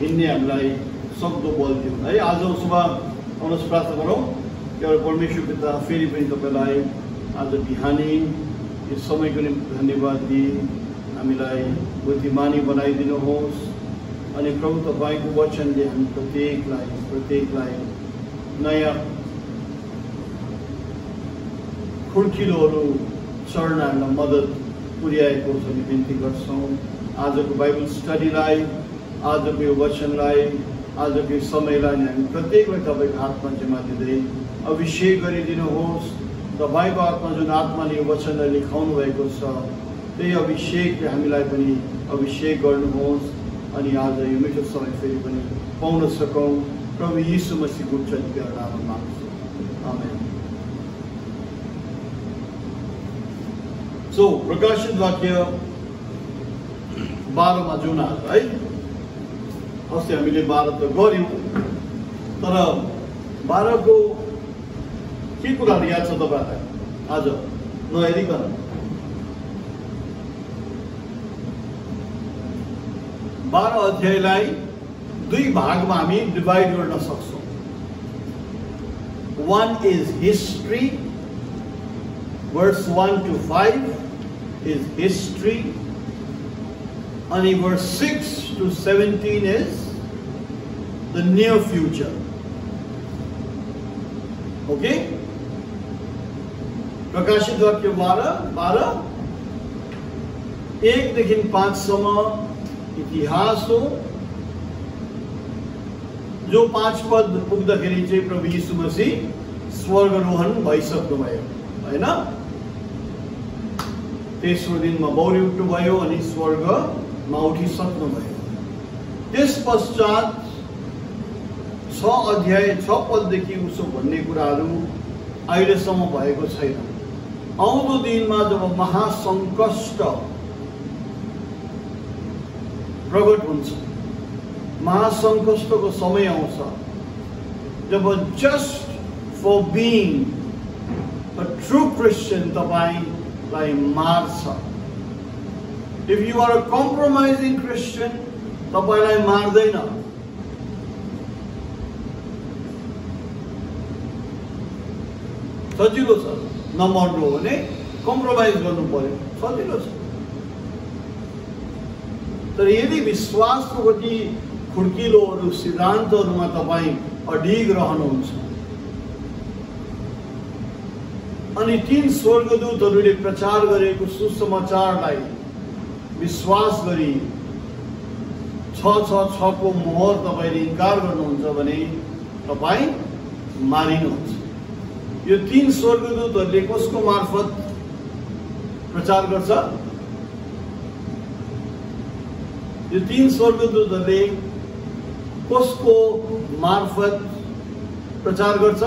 हिँड्ने हामीलाई सक्दो बल दियो है। आज सुबह आउनुहोस् प्रार्थना गरौँ। परमेश्वर पिता, फेरि पनि तपाईँलाई आज बिहानी यो समयको निम्ति धन्यवाद दिए, हामीलाई बुद्धिमानी बनाइदिनुहोस् अनि प्रभु तपाईँको वचनले हामी प्रत्येकलाई नयाँ खुड्किलोहरू चढ्नलाई मद्दत पुर्याएको छ हामी बिन्ती गर्छौँ। आजको बाइबल स्टडीलाई, आजको यो वचनलाई, आजको यो समयलाई हामी प्रत्येकलाई तपाईँको हातमा जिम्मा दिँदै अभिषेक गरिदिनुहोस्। तपाईँको आत्मा जुन आत्माले यो वचनलाई लेखाउनु भएको छ त्यही अभिषेकले हामीलाई पनि अभिषेक गर्नुहोस् अनि आज यो मिठो समय फेरि पनि पाउन सकौँ। प्रभु यीशु मसीहको उच्च नाममा माग्छु, आमेन। सो प्रकाशित वाक्य 12 मा जुन आज है, अस्ति हामीले 12 त गऱ्यौँ, तर 12 को के कुराहरू याद छ तपाईँहरूलाई आज नहेरिकन? 12 अध्यायलाई 2 भागमा हामी डिभाइड गर्न सक्छौँ। One is history, verse 1 to 5 is history, and verse 6 to 17 is the near future. Okay? प्रकाशित वाक्य 12 1 देखि 5 सम्म इतिहास हो, जो 5 पद पुग्दाखेरि चाहिँ प्रभु यीशु मसीह स्वर्गरोहण भइसक्नुभयो हैन। तेस्रो दिनमा बौरी उठ्नुभयो अनि स्वर्गमा उठिसक्नुभयो। त्यस पश्चात 6 अध्याय 6 पददेखि उसो भन्ने कुराहरू अहिलेसम्म भएको छैन। आउँदो दिनमा जब महासङ्कष्ट प्रकट हुन्छ, महासङ्कष्टको समय आउँछ जब just for being a true Christian तपाईलाई मार्छ। If you are a compromising Christian तपाईलाई मार्दैन। सजिलो छ नमर्नु हो भने कम्प्रोमाइज गर्नु पर्यो, सजिलो छ। तर यदि विश्वासको कति खुड्किलोहरू सिद्धान्तहरूमा तपाईँ अडिग रहनुहुन्छ अनि 3 स्वर्गदूतहरूले प्रचार गरेको सुसमाचारलाई विश्वास गरी 666 को मोहर तपाईले इन्कार गर्नुहुन्छ भने तपाईँ मारिनुहुन्छ। यो 3 स्वर्गदूतहरूले कसको मार्फत प्रचार गर्छ? यो 3 स्वर्गदूतहरूले कसको मार्फत प्रचार गर्छ?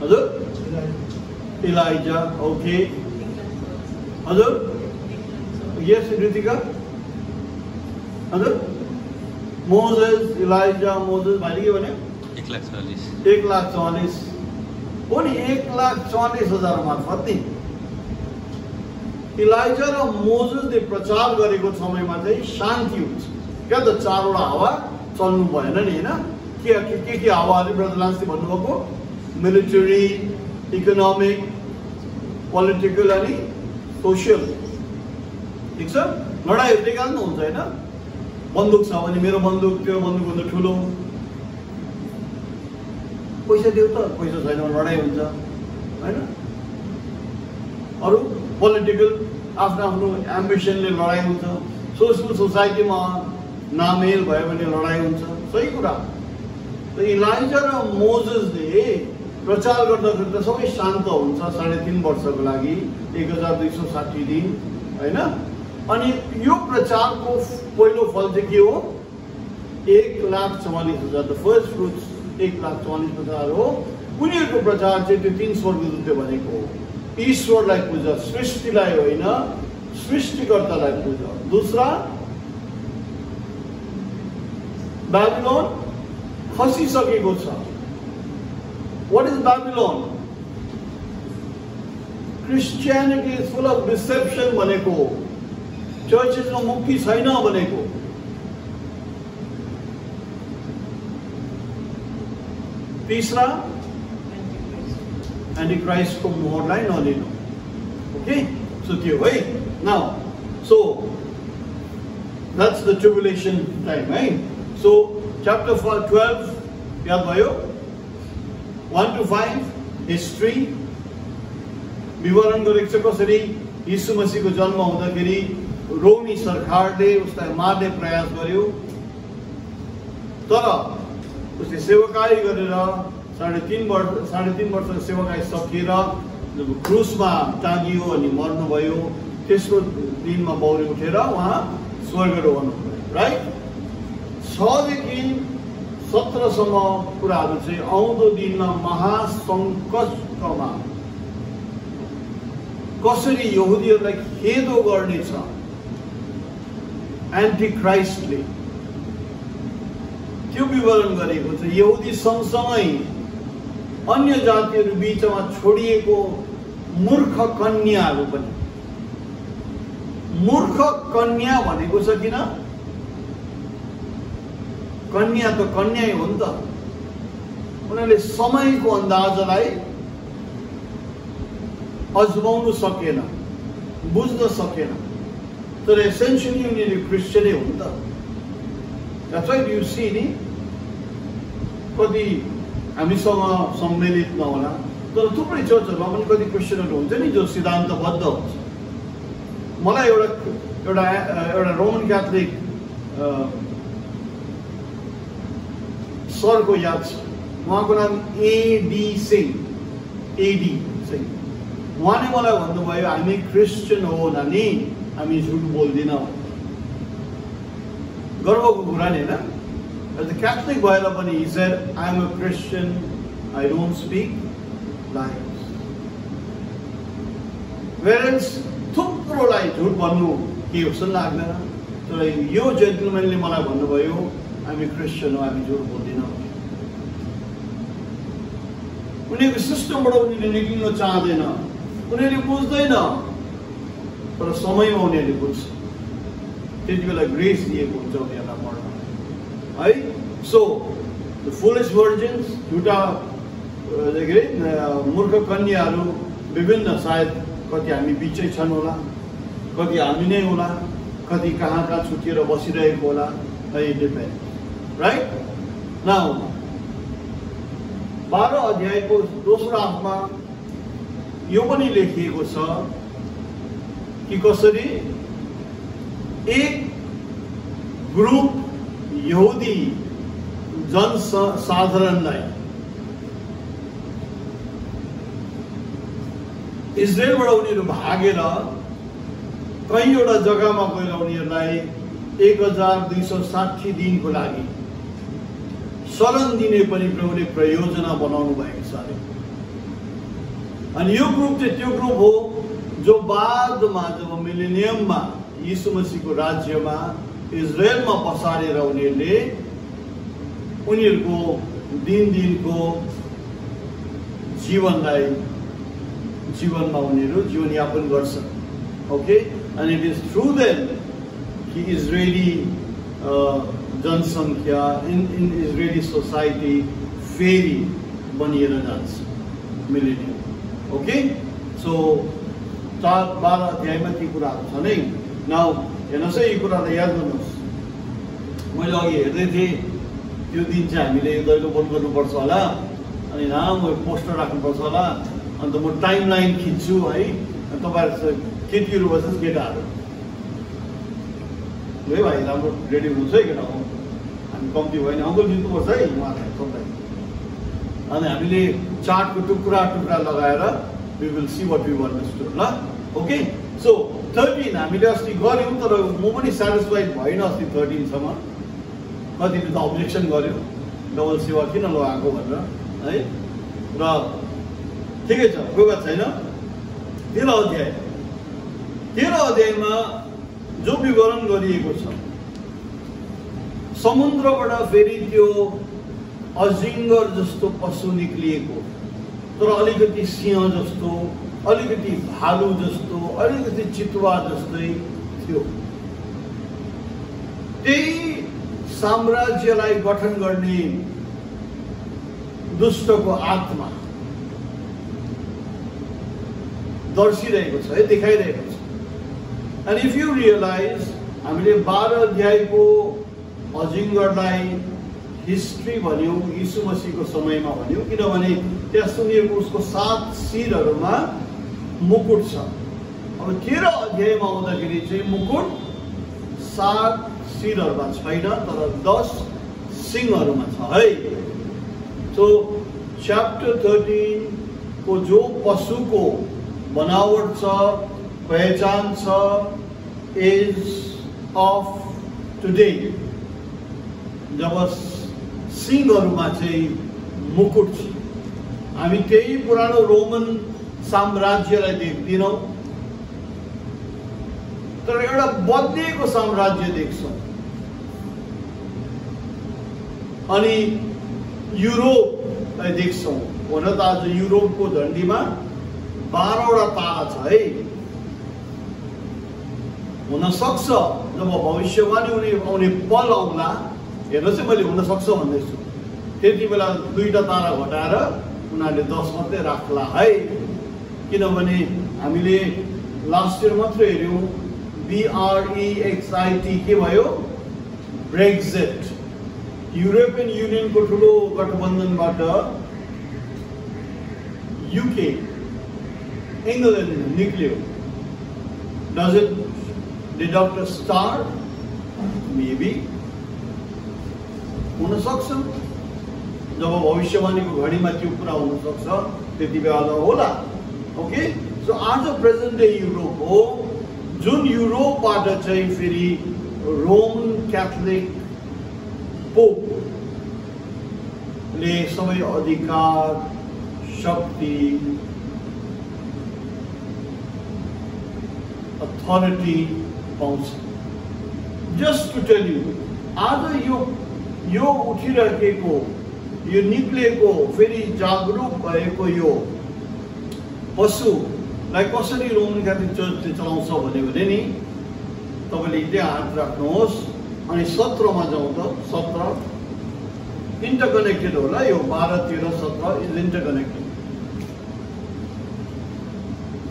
हजुर, इलाइजा। ओके हजुर, यस ऋतिका। हजुर, मोजेस, इलाइजा, मोजेस। भाइले के भन्यो? 1,40,000 हो नि, 1,40,000 मार्फत नि इलाइजा र मोजेसले प्रचार गरेको समयमा चाहिँ शान्ति हुन्छ। क्या त 4 वटा हावा चल्नु भएन नि हैन? के हावाले ब्रदर लान्सले भन्नुभएको? मिलिटरी, इकोनोमिक, पोलिटिकल अनि सोसियल। ठिक छ, लडाइँहरू निकाल्नु हुन्छ हैन? बन्दुक छ भने मेरो बन्दुक त्यो बन्दुकभन्दा ठुलो, पैसा दियो त, पैसा छैन भने लडाइँ हुन्छ हैन? अरू पोलिटिकल आफ्नो एम्बिसनले लडाइँ हुन्छ। सोशल सोसाइटीमा नामेल भयो भने लडाइँ हुन्छ। सही कुरा। त इलाइजा र मोजेसले प्रचार गर्दाखेरि त सबै शान्त हुन्छ 3.5 वर्षको लागि, 1260 दिन हैन? अनि यो प्रचारको पहिलो फल चाहिँ के हो? 1,44,000। द फर्स्ट फ्रुट्स 1,44,000 हो। उनीहरूको प्रचार चाहिँ त्यो 3 स्वर्गदूतले भनेको हो। ईश्वरलाई पूजा, सृष्टिलाई होइन, सृष्टिकर्तालाई पूजा। दूसरा, बेबिलोन खसिसकेको छ। What is Babylon? Christianity is full of deception भनेको चर्चेसमा मुक्ति छैन भनेको। तीसरा, एन्टिक्राइस्टको मोहरलाई नलिनु। ओके, सो त्यो है। Now so that's the tribulation time, right? So chapter 12 याद भयो, 1 to 5 हिस्ट्री विवरण गरेको छ कसरी यीशु मसीहको जन्म हुँदाखेरि रोमी सरकारले उसलाई मार्ने प्रयास गर्यो, तर उसले सेवकाई गरेर 3.5 वर्षको सेवकाई सकिएर जब क्रुसमा टाँगियो अनि मर्नुभयो, तेस्रो दिनमा बौरी उठेर उहाँ स्वर्गरोहण भयो, राइट। 6 देखि 17 सम्म कुराहरू चाहिँ आउँदो दिनमा महासङ्कटमा कसरी यहुदीहरूलाई खेदो गर्नेछ एन्टिक्राइस्टले, त्यो विवरण गरेको छ। यहुदी सँगसँगै अन्य जातिहरू बीचमा छोडिएको मूर्ख कन्याहरू पनि, मूर्ख कन्या भनेको छ किन? कन्या त कन्या हो नि त। उनीहरूले समयको अन्दाजलाई अजमाउन सकेन, बुझ्न सकेन, तर एसेन्शियली उनीहरू क्रिस्चियनै हो नि त। That's why you see नि कति हामीसँग सम्मिलित नहोला, तर थुप्रै चर्चहरूमा पनि कति क्रिस्चियनहरू हुन्छ नि जो सिद्धान्तबद्ध हुन्छ। मलाई एउटा रोमन क्याथोलिक सरको याद छ, उहाँको नाम एडी सिंह। उहाँले मलाई भन्नुभयो हामी क्रिस्चियन हो नानी, हामी झुट बोल्दिनँ। गर्वको कुरा नि होइन, एज अ क्याथोलिक भएर पनि he said I am a Christian, I don't speak lies. Whereas थुप्रोलाई झुट भन्नु के हो जस्तो लाग्दैन, तर यो जेन्टलम्यानले मलाई भन्नुभयो हामी क्रिस्चियन हो, हामी झुट बोल्दिनँ। उनीहरूको सिस्टमबाट उनीहरूले निक्लिन चाहँदैन, उनीहरूले बुझ्दैन, तर समयमा उनीहरूले बुझ्छ। त्यति बेला ग्रेस दिएको हुन्छ उनीहरूलाई पढ्न है। सो द फुलेस्ट भर्जिन्स, झुटा मूर्ख कन्याहरू विभिन्न, सायद कति हामी बिचै छन् होला, कति हामी नै होला, कति कहाँ कहाँ छुटिएर बसिरहेको होला, इट डिपेन्ड, राइट। नाउ 12 अध्यायको दोस्रो हातमा यो पनि लेखिएको छ कि कसरी एक ग्रुप यहुदी जनसाधारणलाई इजरायलबाट उनीहरू भागेर कहीँवटा जग्गामा गएर उनीहरूलाई 1260 दिनको लागि शरण दिने पनि प्रभुले प्रयोजना बनाउनु भएको छ अरे। अनि यो ग्रुप चाहिँ त्यो ग्रुप हो जो बादमा जब मिलेनियममा यीशु मसीहको राज्यमा इजरायलमा पसारेर उनीहरूको दिनको जीवनमा उनीहरू जीवनयापन गर्छन्। Okay, and it is through them कि इजरायली जनसङ्ख्या in Israeli society फेरि बनिएर जान्छ मिलेनियम। ओके, सो 12 अध्यायमा ती कुराहरू छ नै। नाउ हेर्नुहोस् है, यो कुरालाई याद गर्नुहोस्। मैले अघि हेर्दै थिएँ, त्यो दिन चाहिँ हामीले यो दैलो बन्द गर्नुपर्छ होला, अनि लामो पोस्टर राख्नुपर्छ होला, अन्त म टाइम लाइन खिच्छु है। तपाईँहरू केटीहरू बस्नुहोस्, केटाहरू है भाइ, राम्रो रेडी हुनुहुन्छ है केटा, हामी कम्ती भयो भने अङ्कल जित्नुपर्छ है उहाँलाई सबलाई। अनि हामीले चार्टको टुक्रा लगाएर we will see what we understood, ल। ओके, सो 13 हामीले अस्ति गऱ्यौँ, तर म पनि सेटिस्फाइड भएन अस्ति 13 सम्म। कतिले त अब्जेक्सन गर्यो, डबल सेवा किन लगाएको भनेर है, र ठिकै छ, कोही बात छैन। 13 अध्यायमा जो विवरण गरिएको छ, समुद्रबाट फेरि त्यो अजिङ्गर जस्तो पशु निक्लिएको, तर अलिकति सिंह जस्तो, अलिकति भालु जस्तो, अलिकति चितुवा जस्तै थियो। त्यही साम्राज्यलाई गठन गर्ने दुष्टको आत्मा दर्शिरहेको छ है, देखाइरहेको छ। एन्ड इफ यु रियलाइज, हामीले 12 अध्यायको अजिङ्गरलाई हिस्ट्री भन्यौँ, यीशु मसीहको समयमा भन्यौँ, किनभने त्यहाँ सुनिएको उसको 7 शिरहरूमा मुकुट छ। अब 13 अध्यायमा आउँदाखेरि चाहिँ मुकुट 7 शिरहरूमा छैन, तर 10 सिंहहरूमा छ है। सो च्याप्टर 13 को जो पशुको बनावट छ, पहिचान छ, इज अफ टुडे, जब सिंहहरूमा चाहिँ मुकुट छ। हामी त्यही पुरानो रोमन साम्राज्यलाई देख्दैनौँ, तर एउटा बदलिएको साम्राज्य देख्छौँ। अनि युरोपलाई देख्छौँ। हुन त आज युरोपको झन्डीमा 12वटा तारा छ है। हुन सक्छ जब भविष्यवाणी हुने आउने पल आउला, हेर्नुहोस् है, मैले हुन सक्छ भन्दैछु, त्यति बेला 2टा तारा घटाएर उनीहरूले 10 मात्रै राख्ला है। किनभने हामीले लास्ट इयर मात्रै हेऱ्यौँ, BREXIT के भयो? ब्रेक्जिट। युरोपियन युनियनको ठुलो गठबन्धनबाट UK, इङ्ग्ल्यान्ड निक्ल्यो। Does it deduct a star? Maybe हुन सक्छ, जब भविष्यवाणीको घडीमा त्यो कुरा हुन सक्छ, त्यति बेला होला। ओके, सो आज प्रेजेन्ट डे युरोप हो, जुन युरोपबाट चाहिँ फेरि रोमन क्याथोलिक पोपले सबै अधिकार, शक्ति, अथोरिटी पाउँछ। जस्ट टु टेल यु, आज यो उठिरहेको, यो निक्लेको, फेरि जागरुक भएको यो पशुलाई कसरी रोमन क्याथोलिक चर्चले चलाउँछ भने नि, तपाईँले त्यहाँ हात राख्नुहोस्। अनि 17मा जाउँ त। 17 इन्टरकनेक्टेड होला, यो 12, 13, 17 इज इन्टरकनेक्टेड।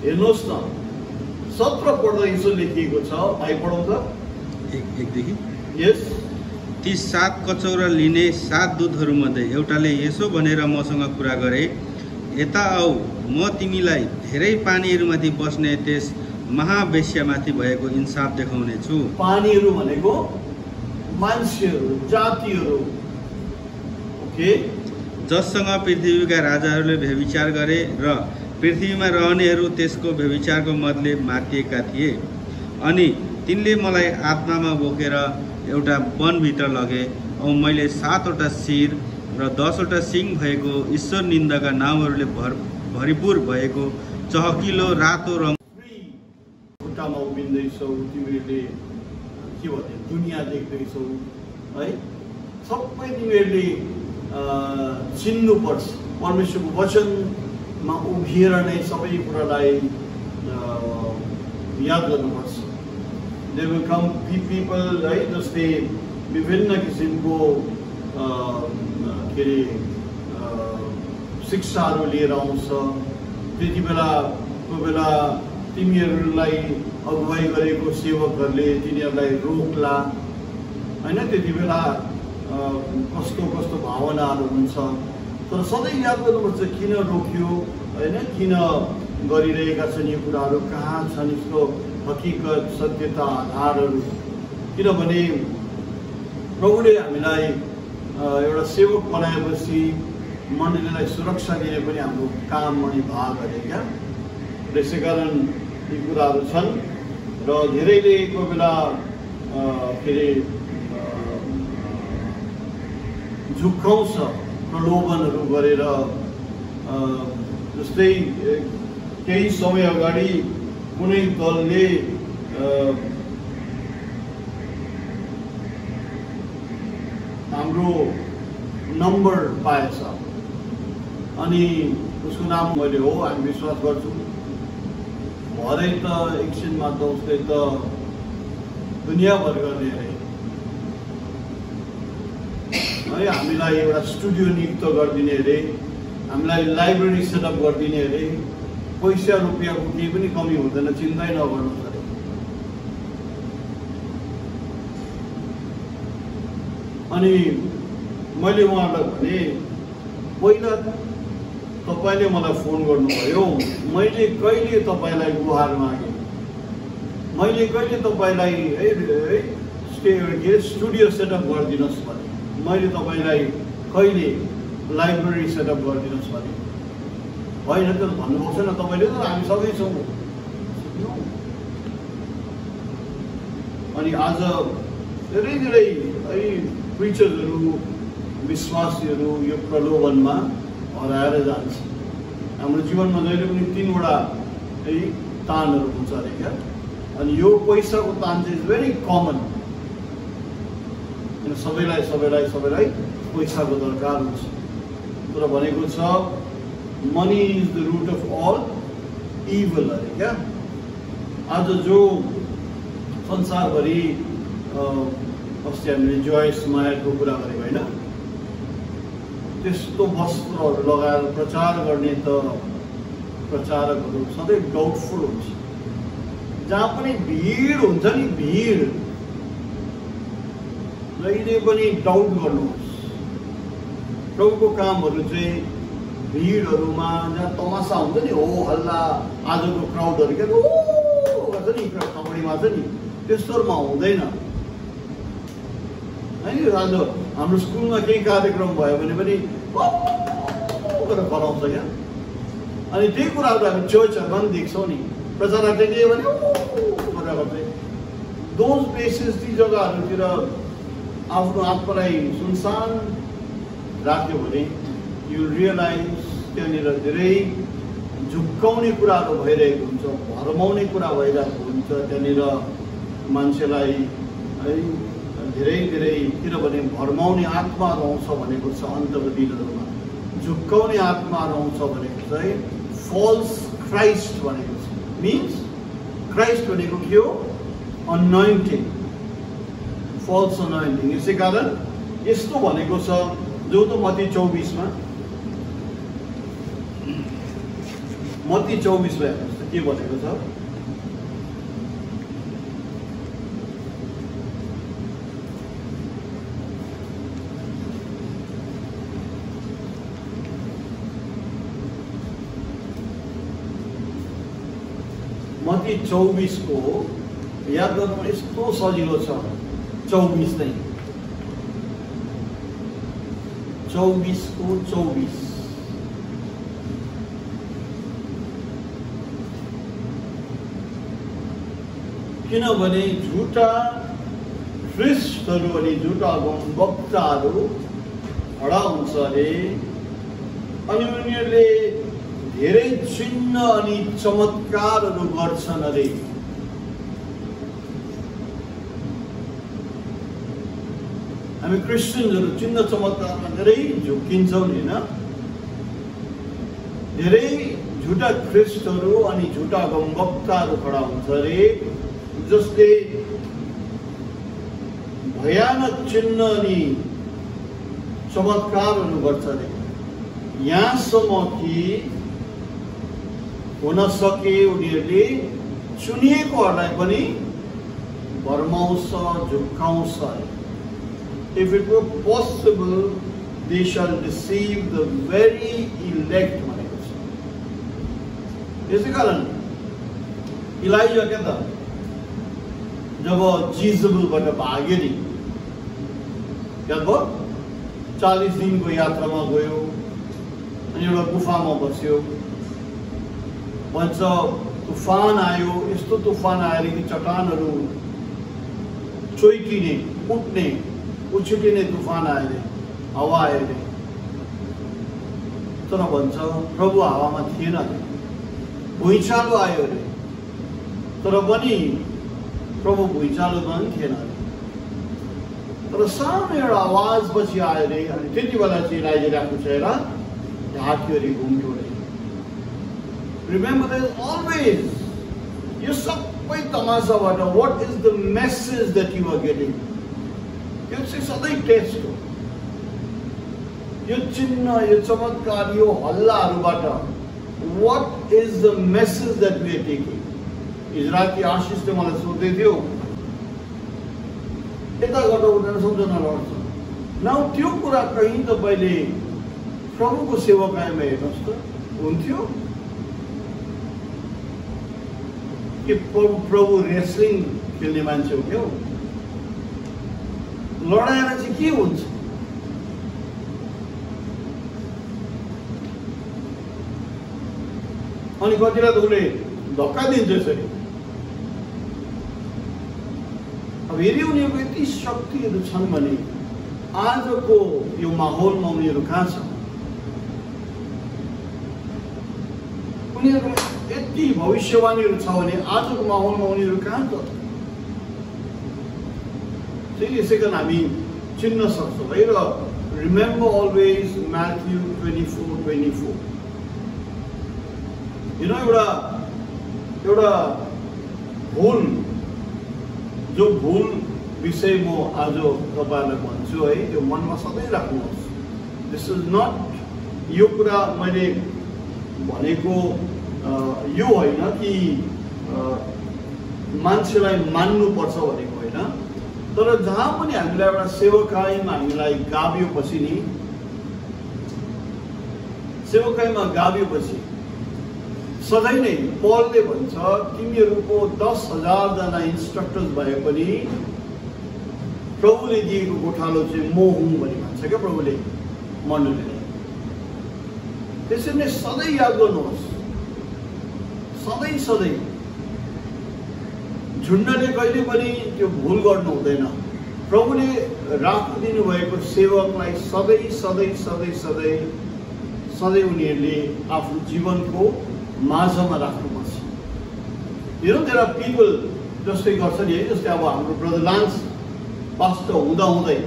हेर्नुहोस् न, 17 पढ्दा यसो लेखिएको छ, भाइ पढौँ त। 1 देखि। यस। ती 7 कचौरा लिने 7 दूतहरूमध्ये एउटाले यसो भनेर मसँग कुरा गरे, यता आऊ, म तिमीलाई धेरै पानीहरूमाथि बस्ने त्यस महावेश्यामाथि भएको इन्साफ देखाउने छु। पानीहरू भनेको मान्छेहरू, जातिहरू। ओके, जससँग पृथ्वीका राजाहरूले व्यभिचार गरे र पृथ्वीमा रहनेहरू त्यसको व्यभिचारको मतले मातिएका थिए। अनि तिनले मलाई आत्मामा बोकेर एउटा वनभित्र लगे औ मैले 7वटा शिर र 10वटा सिङ भएको ईश्वर निन्दका नामहरूले भरिपूर भएको चहकिलो रातो रङ खुट्टामा उभिँदैछौ, तिमीहरूले के भन्ने दुनियाँ देख्दैछौ है। सबै तिमीहरूले चिन्नुपर्छ, परमेश्वरको वचनमा उभिएर नै सबै कुरालाई याद गर्नुपर्छ। दे विल कम पिपल है, जस्तै विभिन्न किसिमको के अरे शिक्षाहरू लिएर आउँछ। त्यति बेला कोही बेला तिमीहरूलाई अगुवाई गरेको सेवकहरूले तिनीहरूलाई रोक्ला होइन। त्यति बेला कस्तो कस्तो भावनाहरू हुन्छ, तर सधैँ याद गर्नुपर्छ किन रोक्यो होइन, किन गरिरहेका छन् यो कुराहरू, कहाँ छन् यसको हकीकत, सत्यता, आधारहरू। किनभने प्रभुले हामीलाई एउटा सेवक बनाएपछि मण्डलीलाई सुरक्षा दिने पनि हाम्रो काम अनि भाग अरे क्या। त्यसै कारण यी कुराहरू छन् र धेरैले कोही बेला के अरे झुक्काउँछ प्रलोभनहरू गरेर। जस्तै केही समय अगाडि कुनै दलले हाम्रो नम्बर पाएछ अनि उसको नाम मैले हो हामी विश्वास गर्छु। भरे त एकछिनमा त उसले त दुनियाँभर गर्ने अरे है, हामीलाई एउटा स्टुडियो नियुक्त गरिदिने अरे, हामीलाई लाइब्रेरी सेटअप गरिदिने अरे, पैसा रुपियाँको केही पनि कमी हुँदैन, चिन्तै नगर्नुहोस् अरे। अनि मैले उहाँलाई भने पहिला तपाईले मलाई फोन गर्नुभयो, मैले कहिले तपाईलाई गुहार मागेँ, मैले कहिले तपाईलाई स्टुडियो सेटअप गरिदिनुहोस् भने, मैले तपाईलाई कहिले लाइब्रेरी सेटअप गरिदिनुहोस् भने होइन त भन्नुभएको छैन तपाईले, त हामी सबै छौँ। अनि आज धेरै धेरै प्रिचर्सहरू, विश्वासीहरू यो प्रलोभनमा हराएर जान्छ। हाम्रो जीवनमा जहिले पनि 3वटा तानहरू हुन्छ अरे क्या। अनि यो पैसाको तान चाहिँ इज भेरी कमन, सबैलाई सबैलाई सबैलाई पैसाको दरकार हुन्छ। तर भनेको छ money is the root of all evil अरे क्या। आज जो संसारभरि अस्ति हामीले जोइस मायरको कुरा गरेको होइन, त्यस्तो वस्त्रहरू लगाएर प्रचार गर्ने त प्रचारकहरू सधैँ डाउटफुल हुन्छ। जहाँ पनि भिड हुन्छ नि, भिड जहिले पनि डाउट गर्नुहोस्। प्रभुको कामहरू चाहिँ भिडहरूमा, जहाँ तमासा हुन्छ नि, हो हल्ला, आजको क्राउडहरू क्या गर्छ नि, कबड्डीमा छ नि, त्यस्तोहरूमा हुँदैन है। आज हाम्रो स्कुलमा केही कार्यक्रम भयो भने पनि गरेर कराउँछ क्या। अनि त्यही कुराहरू हामी चर्चहरूमा पनि देख्छौँ नि, प्रचारकले के भने गर्दै दोज प्लेसेस, ती जग्गाहरूतिर आफ्नो आत्मालाई सुनसान राख्यो भने यु रियलाइज त्यहाँनिर धेरै झुक्काउने कुराहरू भइरहेको हुन्छ, भरमाउने कुरा भइरहेको हुन्छ। त्यहाँनिर मान्छेलाई है धेरै धेरै, किनभने भरमाउने आत्माहरू आउँछ भनेको छ अन्तको दिनहरूमा, झुक्काउने आत्माहरू आउँछ भनेको चाहिँ फल्स क्राइस्ट भनेको छ। मिन्स क्राइस्ट भनेको के हो? अनोइन्टिङ, फल्स अनोइन्टिङ। यसै कारण यस्तो भनेको छ जो त मत्ती 24मा, मत्ती 24मा हेर्नुहोस् के भनेको छ। मत्ती 24 को याद गर्नु यस्तो सजिलो छ। 24 नै 24 को 24 किनभने झुटा ख्रिस्टहरू अनि झुटा वक्ताहरू खडा हुन्छ अरे, अनि उनीहरूले धेरै चिन्ह अनि चमत्कारहरू गर्छन् अरे। हामी क्रिस्चियनहरू चिन्ह चमत्कारमा धेरै झुक्किन्छौँ नि, होइन? धेरै झुटा ख्रिस्टहरू अनि झुटा वक्ताहरू खडा हुन्छ अरे, जसले भयानक चिन्ह अनि चमत्कारहरू गर्छ अरे, यहाँसम्म कि हुन सके उनीहरूले चुनिएकोहरूलाई पनि भरमाउँछ, झुक्काउँछ। If it were possible, they shall deceive the very elect भनेको छ। यसै कारण इलाइजा क्या त जब जिजबलबाट भाग्यो नि, याद भयो? 40 दिनको यात्रामा गयो अनि एउटा गुफामा बस्यो। भन्छ तुफान आयो, यस्तो तुफान आयो कि चट्टानहरू चोइटिने, उठ्ने, उछिटिने तुफान आयो रे, हावा आयो रे। तर भन्छ प्रभु हावामा थिएन रे, भुइँचालो आयो रे, तर पनि प्रभु भुइँचालोमा पनि थिएन रे। तर सानो एउटा आवाज पछि आयो रे, अनि त्यति बेला चाहिँ इलाइजाले आफ्नो चेहरा ढाक्यो रे, घुम्यो रे। Remember, there is always, यो सबै तमासाबाट what is the message that you are getting? यो चाहिँ सधैँ टेस्ट हो। यो चिन्ह, यो चमत्कार, यो हल्लाहरूबाट what is the message that we are taking? इजरायलकी आशिषले मलाई सोध्दै थियो, यता गर्दा उनीहरू सम्झना लड्छ। नाउ त्यो कुरा कहीँ तपाईँले प्रभुको सेवकाईमा हेर्नुहोस् त, हुन्थ्यो कि प्रभु रेस्लिङ खेल्ने मान्छे हो क्या? लडाएर चाहिँ के हुन्छ? अनि कतिलाई त उसले धक्का दिन्छ यसरी। अब यदि उनीहरूको यति शक्तिहरू छन् भने आजको यो माहौलमा उनीहरू कहाँ छ? उनीहरूमा यति भविष्यवाणीहरू छ भने आजको माहौलमा उनीहरू कहाँ छ? त्यही यसैकारण हामी चिन्न सक्छौँ है। र रिमेम्बर अलवेज म्याथ्यू 24:24। एउटा भूल, जो भूल विषय म आज तपाईँहरूलाई भन्छु है, त्यो मनमा सधैँ राख्नुहोस्। दिस इज नट, यो कुरा मैले भनेको यो होइन कि मान्छेलाई मान्नुपर्छ भनेको होइन, तर जहाँ पनि हामीलाई एउटा सेवकाईमा हामीलाई गाभियोपछि नि, सेवकाईमा गाभियोपछि सधैँ नै पलले भन्छ तिमीहरूको 10,000 जना इन्स्ट्रक्टर्स भए पनि प्रभुले दिएको गोठालो चाहिँ म हुँ भनी भन्छ क्या प्रभुले मण्डलीले। त्यसरी नै सधैँ याद गर्नुहोस्, सधैँ सधैँ झुन्डले कहिले पनि त्यो भुल गर्नु हुँदैन। प्रभुले राखिदिनु भएको सेवकलाई सधैँ सधैँ सधैँ सधैँ सधैँ उनीहरूले आफ्नो जीवनको माझमा राख्नुपर्छ। You know there are people जस्तै गर्छ नि है, जस्तै अब हाम्रो ब्रदर लान्स पास्टर हुँदाहुँदै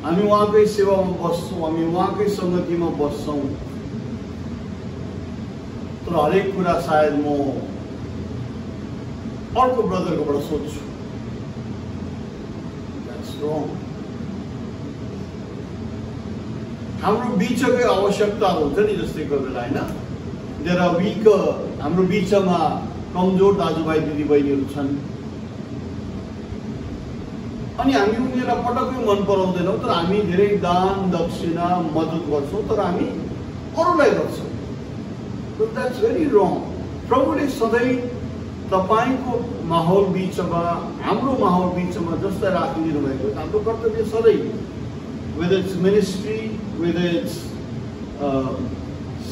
हामी उहाँकै सेवामा बस्छौँ, हामी उहाँकै सङ्गतिमा बस्छौँ, तर हरेक कुरा सायद म अर्को ब्रदरकोबाट सोध्छु। द्याट्स रङ। हाम्रो बिचकै आवश्यकता हुन्छ नि, जस्तै कोही बेला होइन, देयर आर विक, हाम्रो बिचमा कमजोर दाजुभाइ दिदीबहिनीहरू छन् अनि हामी उनीहरूलाई पटक्कै मन पराउँदैनौँ, तर हामी धेरै दान दक्षिणा मद्दत गर्छौँ, तर हामी अरूलाई गर्छौँ। द्याट्स भेरी रङ। प्रभुले सधैँ तपाईँको माहौल बिचमा, हाम्रो माहौल बिचमा जस्तै राखिदिनु भएको छ। हाम्रो कर्तव्य सधैँ, whether it's ministry, whether it's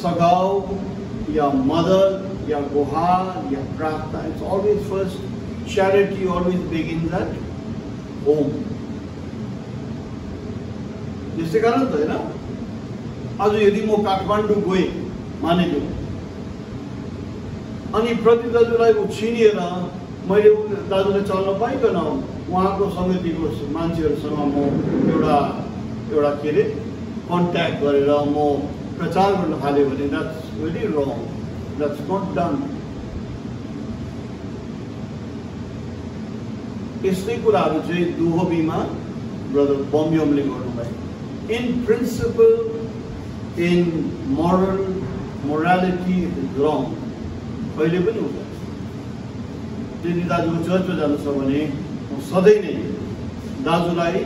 सगाउ या मदर या गुहार या प्रार्थना, it's always first, charity always begins at home। यसै कारण त होइन, आज यदि म काठमाडौँ गएँ मानिलिउँ अनि प्रति दाजुलाई छिनिएर मैले दाजुलाई चल्न पाइकन उहाँको समितिको मान्छेहरूसँग म एउटा के अरे कन्ट्याक्ट गरेर म प्रचार गर्न थालेँ भने that's very wrong. That's not done. यस्तै कुराहरू चाहिँ दुहबीमा ब्रदर बम्बियमले गर्नुभयो। In principle, in morality is wrong. कहिले पनि हुँदैन। यदि दाजुको चर्चमा जानु छ भने सधैँ नै दाजुलाई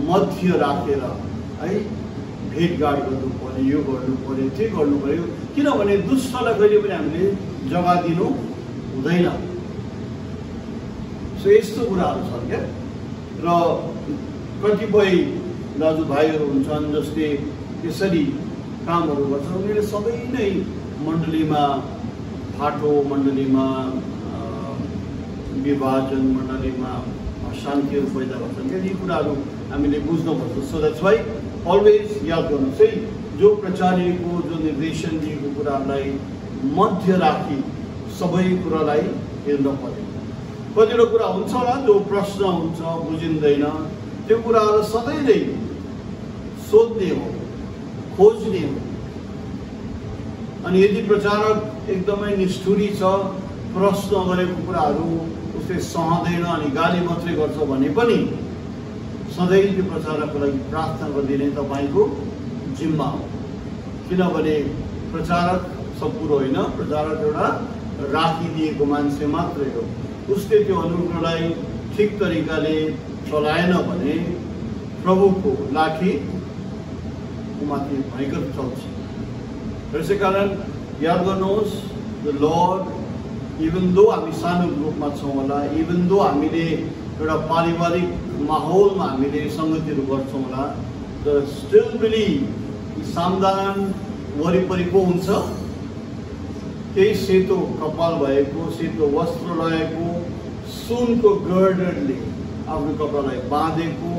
मध्य राखेर है भेटघाट गर्नु पर्यो, यो गर्नु पर्यो, त्यो गर्नु पर्यो, किनभने दुष्टलाई कहिले पनि हामीले जग्गा दिनु हुँदैन। सो यस्तो कुराहरू छन् क्या। र कतिपय दाजुभाइहरू हुन्छन् जसले यसरी कामहरू गर्छन्, उनीहरूले सधैँ नै मण्डलीमा फाटो, मण्डलीमा विभाजन, मण्डलीमा शान्तिहरू पैदा गर्छन् क्या। यी कुराहरू हामीले बुझ्नुपर्छ। सो द्याट्स वाइ अलवेज याद गर्नुहोस् है, जो प्रचारको, जो निर्देशन दिएको कुराहरूलाई मध्य राखी सबै कुरालाई हेर्न पर्यो। कतिवटा कुरा हुन्छ होला जो प्रश्न हुन्छ, बुझिँदैन, त्यो कुराहरू सधैँ नै सोध्ने हो, खोज्ने हो। अनि यदि प्रचारक एकदमै निष्ठुरी छ, प्रश्न गरेको कुराहरू उसले सहँदैन अनि गाली मात्रै गर्छ भने पनि सधैँ त्यो प्रचारकको लागि प्रार्थना गरिदिने तपाईँको जिम्मा हो। किनभने प्रचारक सब कुरो होइन, प्रचारक एउटा राखिदिएको मान्छे मात्रै हो। उसले त्यो अनुग्रहलाई ठिक तरिकाले चलाएन भने प्रभुको लाठी उमाथि भयङ्कर चल्छ। त्यसै कारण याद गर्नुहोस्, द लर्ड, इभन दो हामी सानो ग्रुपमा छौँ होला, इभन दो हामीले एउटा पारिवारिक माहौलमा हामीले सङ्गतिहरू गर्छौँ होला, तर स्टिल पनि सामदान वरिपरि को हुन्छ? केही सेतो कपाल भएको, सेतो वस्त्र लगाएको, सुनको गर्डरले आफ्नो कपडालाई बाँधेको,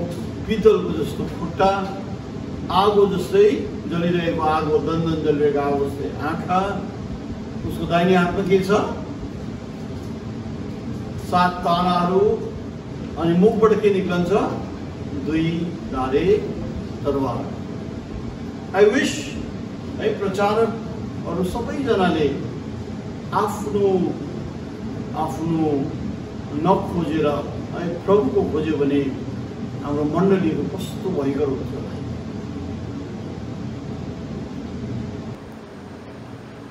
पितलको जस्तो खुट्टा, आगो जस्तै जलिरहेको आगो, दन्दन जलिरहेको आगो जस्तै आँखा, उसको दाहिने हातमा के छ? 7 तानाहरू, अनि मुखबाट के निक्लन्छ? 2 धारे तरवार। आई विश है प्रचारकहरू सबैजनाले आफ्नो आफ्नो नखोजेर है प्रभुको खोज्यो भने हाम्रो मण्डलीहरू कस्तो भयङ्कर हुन्छ होला।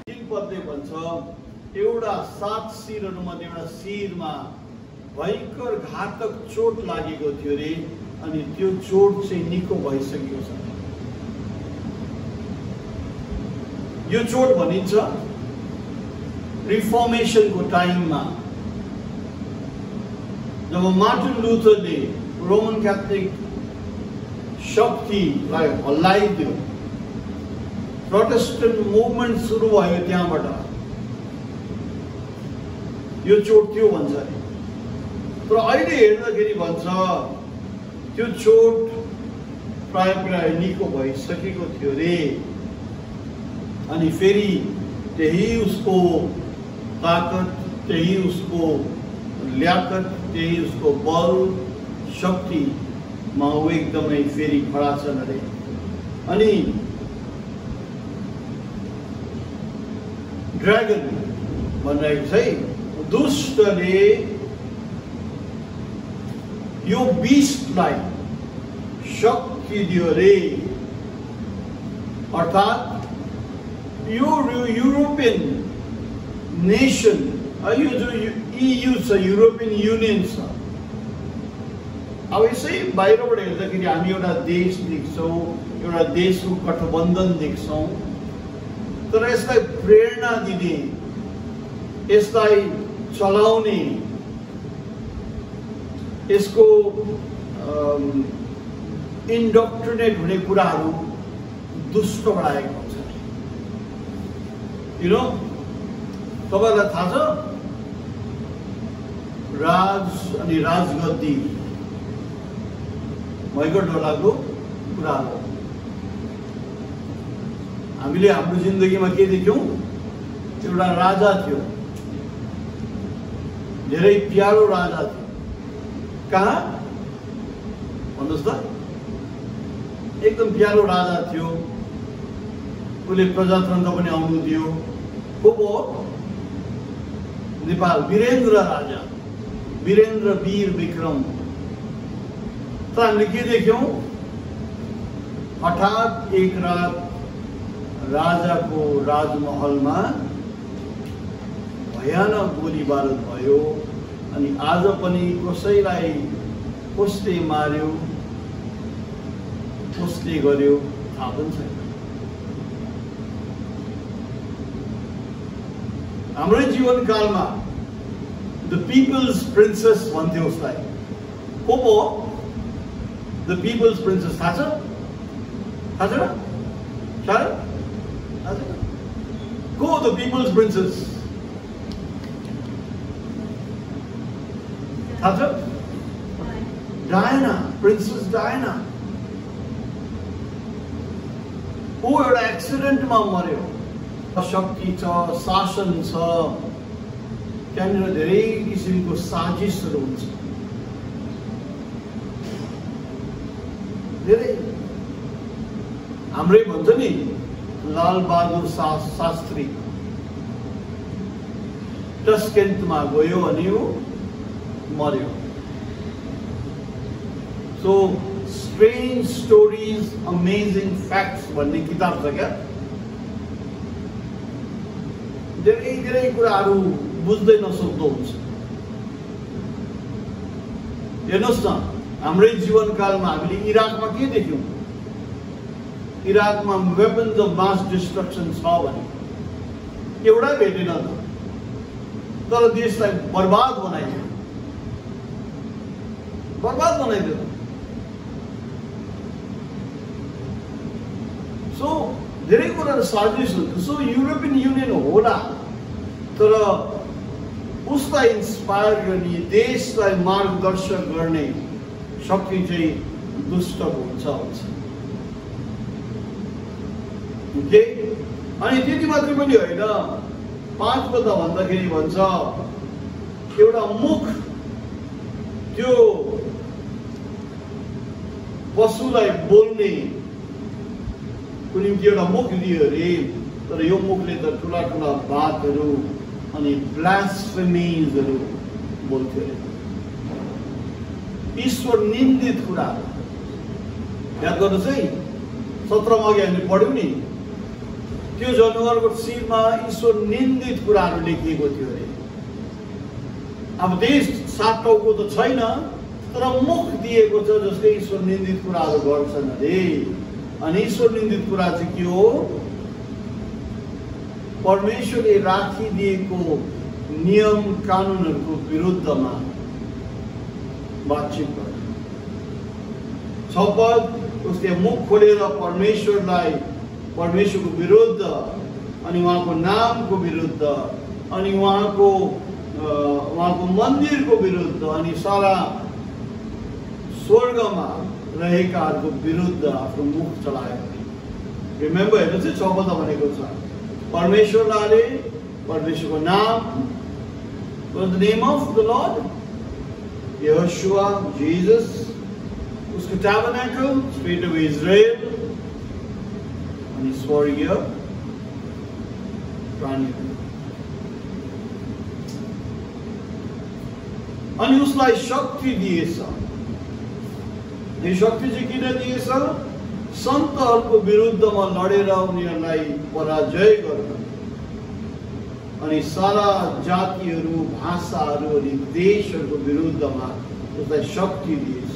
3 पदले भन्छ एउटा 7 शिरहरूमध्ये एउटा शिरमा भयङ्कर घातक चोट लागेको थियो रे, अनि त्यो चोट चाहिँ निको भइसकेको छ। यो चोट भनिन्छ रिफर्मेसनको टाइममा जब मार्टिन लुथरले रोमन क्याथोलिक शक्तिलाई हल्लाइदियो, प्रोटेस्टेन्ट मुभमेन्ट सुरु भयो, त्यहाँबाट यो चोट थियो भन्छ अरे। तर अहिले हेर्दाखेरि भन्छ त्यो चोट प्राय निको भइसकेको थियो रे, अनि फेरि त्यही उसको ताकत, त्यही उसको ल्याकत, त्यही उसको बल शक्तिमा ऊ एकदमै फेरि खडा छन् अरे। अनि ड्रागन भनिरहेको छ है, दुष्टले यो बिस्टलाई शक्ति दियो रे, अर्थात् यो युरोपियन नेसन, यो जो EU छ, युरोपियन युनियन छ, अब यसै बाहिरबाट हेर्दाखेरि हामी एउटा देश देख्छौँ, एउटा देशको गठबन्धन देख्छौँ, तर यसलाई प्रेरणा दिने, यसलाई चलाउने, यसको इन्डक्ट्रिनेट हुने कुराहरू दुष्टबाट आएको हुन्छ। यु नो, तपाईँलाई थाहा छ राज अनि राजगद्दी भयङ्कर डरलाग्दो कुरा हो। हामीले हाम्रो जिन्दगीमा के देख्यौँ? एउटा राजा थियो, धेरै प्यारो राजा थियो। कहाँ भन्नुहोस् त? एकदम प्यारो राजा थियो, उसले प्रजातन्त्र पनि आउनु दियो। को हो? नेपाल वीरेन्द्र राजा, वीरेन्द्र वीर विक्रम। तर हामीले के देख्यौँ? हठात एक रात राजाको राजमहलमा भयानक गोली बारुद भयो, अनि आज पनि कसैलाई कसले मार्यो, कसले गर्यो थाहा पनि छैन। हाम्रै जीवनकालमा द पिपल्स प्रिन्सेस भन्थ्यो उसलाई। को पो द पिपल्स प्रिन्सेस? थाहा छ? थाहा छ? थाहा छ? को द पिपल्स प्रिन्सेस? थाहा छ? Diana, princess Diana. ऊ एउटा एक्सिडेन्टमा मर्यो। शक्ति छ, शासन छ, त्यहाँनिर धेरै किसिमको साजिसहरू हुन्छ, धेरै। हाम्रै भन्छ नि लाल बहादुर शास्त्री टस्केन्टमा गयो अनि ऊ मर्यो। So strange stories amazing facts भन्ने किताब छ क्या। धेरै धेरै कुराहरू बुझ्दै नसक्दो हुन्छ। हेर्नुहोस् न, हाम्रै जीवनकालमा हामीले इराकमा के देख्यौँ? इराकमा वेपन्स अफ मास डिस्ट्रक्सन छ भने एउटा भेटेन त, तर देशलाई बर्बाद बनाइदियो, बर्बाद बनाइदियो। सो धेरै कुराहरू साजिस हुन्छ। सो युरोपियन युनियन होला, तर उसलाई इन्स्पायर गर्ने, देशलाई मार्गदर्शन गर्ने शक्ति चाहिँ दुष्टको हुन्छ। ओके, अनि त्यति मात्रै पनि होइन, 5 पद भन्दाखेरि भन्छ एउटा मुख त्यो पशुलाई बोल्ने को निम्ति एउटा मुख दियो अरे, तर यो मुखले त ठुला ठुला बातहरू अनि ब्लास्फेमीजहरू बोल्थ्यो अरे, ईश्वर निन्दित कुराहरू। याद गर्नुहोस् है, 17 मा अघि हामीले पढ्यौँ नि, त्यो जनावरको शिरमा ईश्वर निन्दित कुराहरू लेखिएको थियो अरे। अब देश 7 टाउको त छैन, तर मुख दिएको छ जसले ईश्वर निन्दित कुराहरू गर्छन् अरे। अनि ईश्वर निन्दित कुरा चाहिँ के हो? परमेश्वरले राखिदिएको नियम कानुनहरूको विरुद्धमा बातचित गर्छ। 6 पद, उसले मुख खोलेर परमेश्वरलाई, परमेश्वरको विरुद्ध अनि उहाँको नामको विरुद्ध अनि उहाँको मन्दिरको विरुद्ध अनि सारा स्वर्गमा रहेकाहरूको विरुद्ध आफ्नो मुख चलायो। रिमेम्बर, हेर्नुहोस् है, 6 पद भनेको छ परमेश्वरले, परमेश्वरको नाम, the name of the lord Yehoshua, Jesus, उसको ट्याबरनेकल, स्पिरिट अफ इजरायल अनि स्वर्गीय प्राणी। अनि उसलाई शक्ति दिएछ। यो शक्ति चाहिँ किन दिएछ? सन्तहरूको विरुद्धमा लडेर उनीहरूलाई पराजय गर्न, अनि सारा जातिहरू, भाषाहरू अनि देशहरूको विरुद्धमा उसलाई शक्ति दिएछ।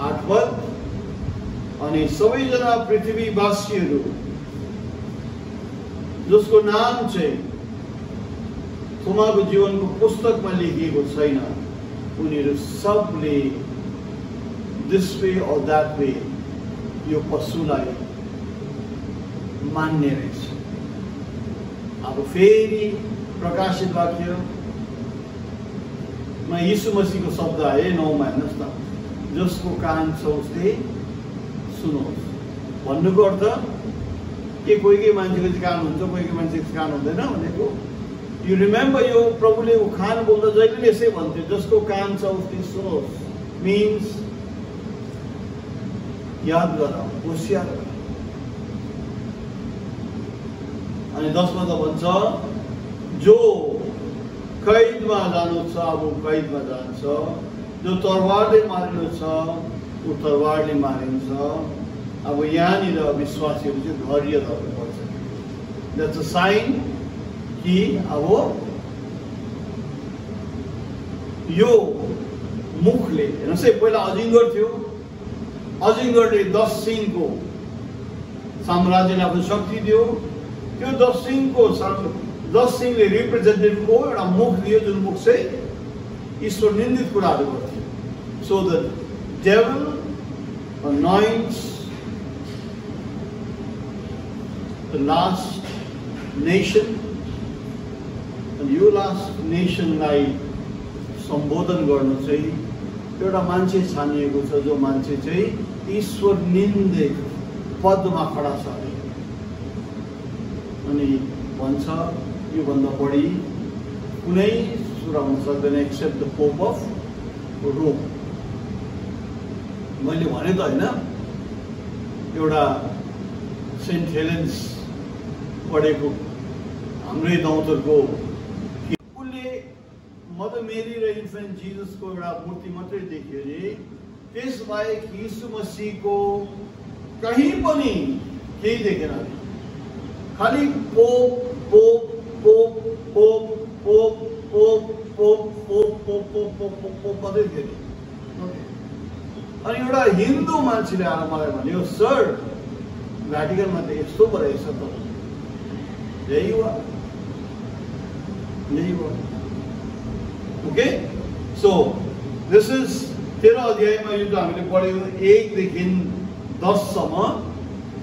8 पद, अनि सबैजना पृथ्वीवासीहरू जसको नाम चाहिँ थोमाको जीवनको पुस्तकमा लेखिएको छैन, उनीहरू सबले दिस वे और द्याट वे यो पशुलाई मान्ने रहेछ। अब फेरि प्रकाशित वाक्यमा यीशु मसीहको शब्द आए 9 मा, हेर्नुहोस् न, जसको कान छ उसले सुनोस्। भन्नुको अर्थ के कोही मान्छेको चाहिँ कान हुन्छ, कोही मान्छेको कान हुँदैन भनेको। यु रिमेम्बर, यो प्रभुले उखान बोल्दा जहिले यसै भन्थ्यो, जसको कान छ उसले सुनोस्। मिन्स याद गर, होसियार गर। अनि 10 मा त भन्छ जो कैदमा जानु छ अब कैदमा जान्छ, जो तरवारले मारिनु छ ऊ तरवारले मारिन्छ। अब यहाँनिर विश्वासीहरू चाहिँ धैर्य धर्नुपर्छ। द्याट्स अ साइन कि अब यो मुखले, हेर्नुहोस् है, पहिला अजिङ्गर थियो, अजिङ्गरले 10 सिङको साम्राज्यलाई आफ्नो शक्ति दियो। त्यो 10 सिङले रिप्रेजेन्टेटिभको एउटा मुख दियो, जुन मुख चाहिँ ईश्वर निन्दित कुराहरू गर्थ्यो। So the डेभल anoints the last nation, and यो लास्ट नेसनलाई सम्बोधन गर्नु चाहिँ एउटा मान्छे छानिएको छ, जो मान्छे चाहिँ ईश्वर निन्दित पदमा खडा छ। अनि भन्छ योभन्दा बढी कुनै सुरा हुन सक्दैन except the pope of Rome. मैले भने त होइन, एउटा सेन्ट हेलेन्स पढेको हाम्रै दौतरको, उसले मदर मेरी र इन्फेन्ट जिजसको एउटा मूर्ति मात्रै देखियो अरे त्यसबाहेक यीशु मसीहको कहीँ पनि केही देखेन अरे। खालि pope pope pope pope pope pope pope pope pope pope pope pope मात्रै थियो। अनि एउटा हिन्दू मान्छेले आएर मलाई भन्यो, सर भ्याटिकनमा त यस्तो पो रहेछ त। यही हो। ओके, सो दिस इज 13 अध्यायमा यो हामीले पढ्यौँ 1 देखि 10 सम्म।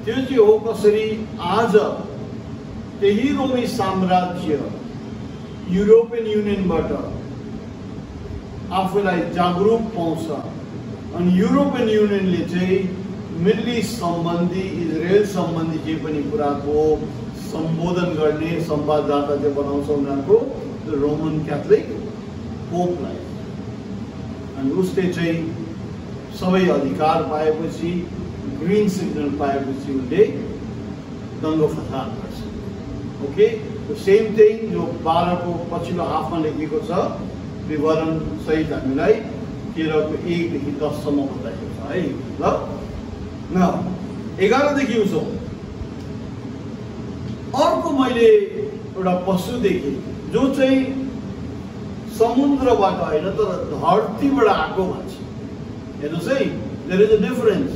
त्यो चाहिँ हो कसरी आज त्यही रोमी साम्राज्य युरोपियन युनियनबाट आफूलाई जागरुक पाउँछ अनि युरोपियन युनियनले चाहिँ मिडल इस्ट सम्बन्धी इजरायल सम्बन्धी जे पनि कुराको सम्बोधन गर्ने संवाददाता चाहिँ बनाउँछ उनीहरूको रोमन क्याथोलिक पोपलाई। अनि उसले चाहिँ सबै अधिकार पाएपछि ग्रीन सिग्नल पाएपछि उसले दङ्गो फसाद गर्छ। ओके, सेम थिङ जो 12 को पछिल्लो हाफमा लेखिएको छ विवरण सहित हामीलाई 13 को 1 देखि 10 सम्म बताएको छ है। ल न 11 देखि उसो अर्को मैले एउटा पशु देखेँ जो चाहिँ समुद्रबाट होइन तर धरतीबाट आएको भन्छ। हेर्नुहोस् है, देयर इज अ डिफरेन्स।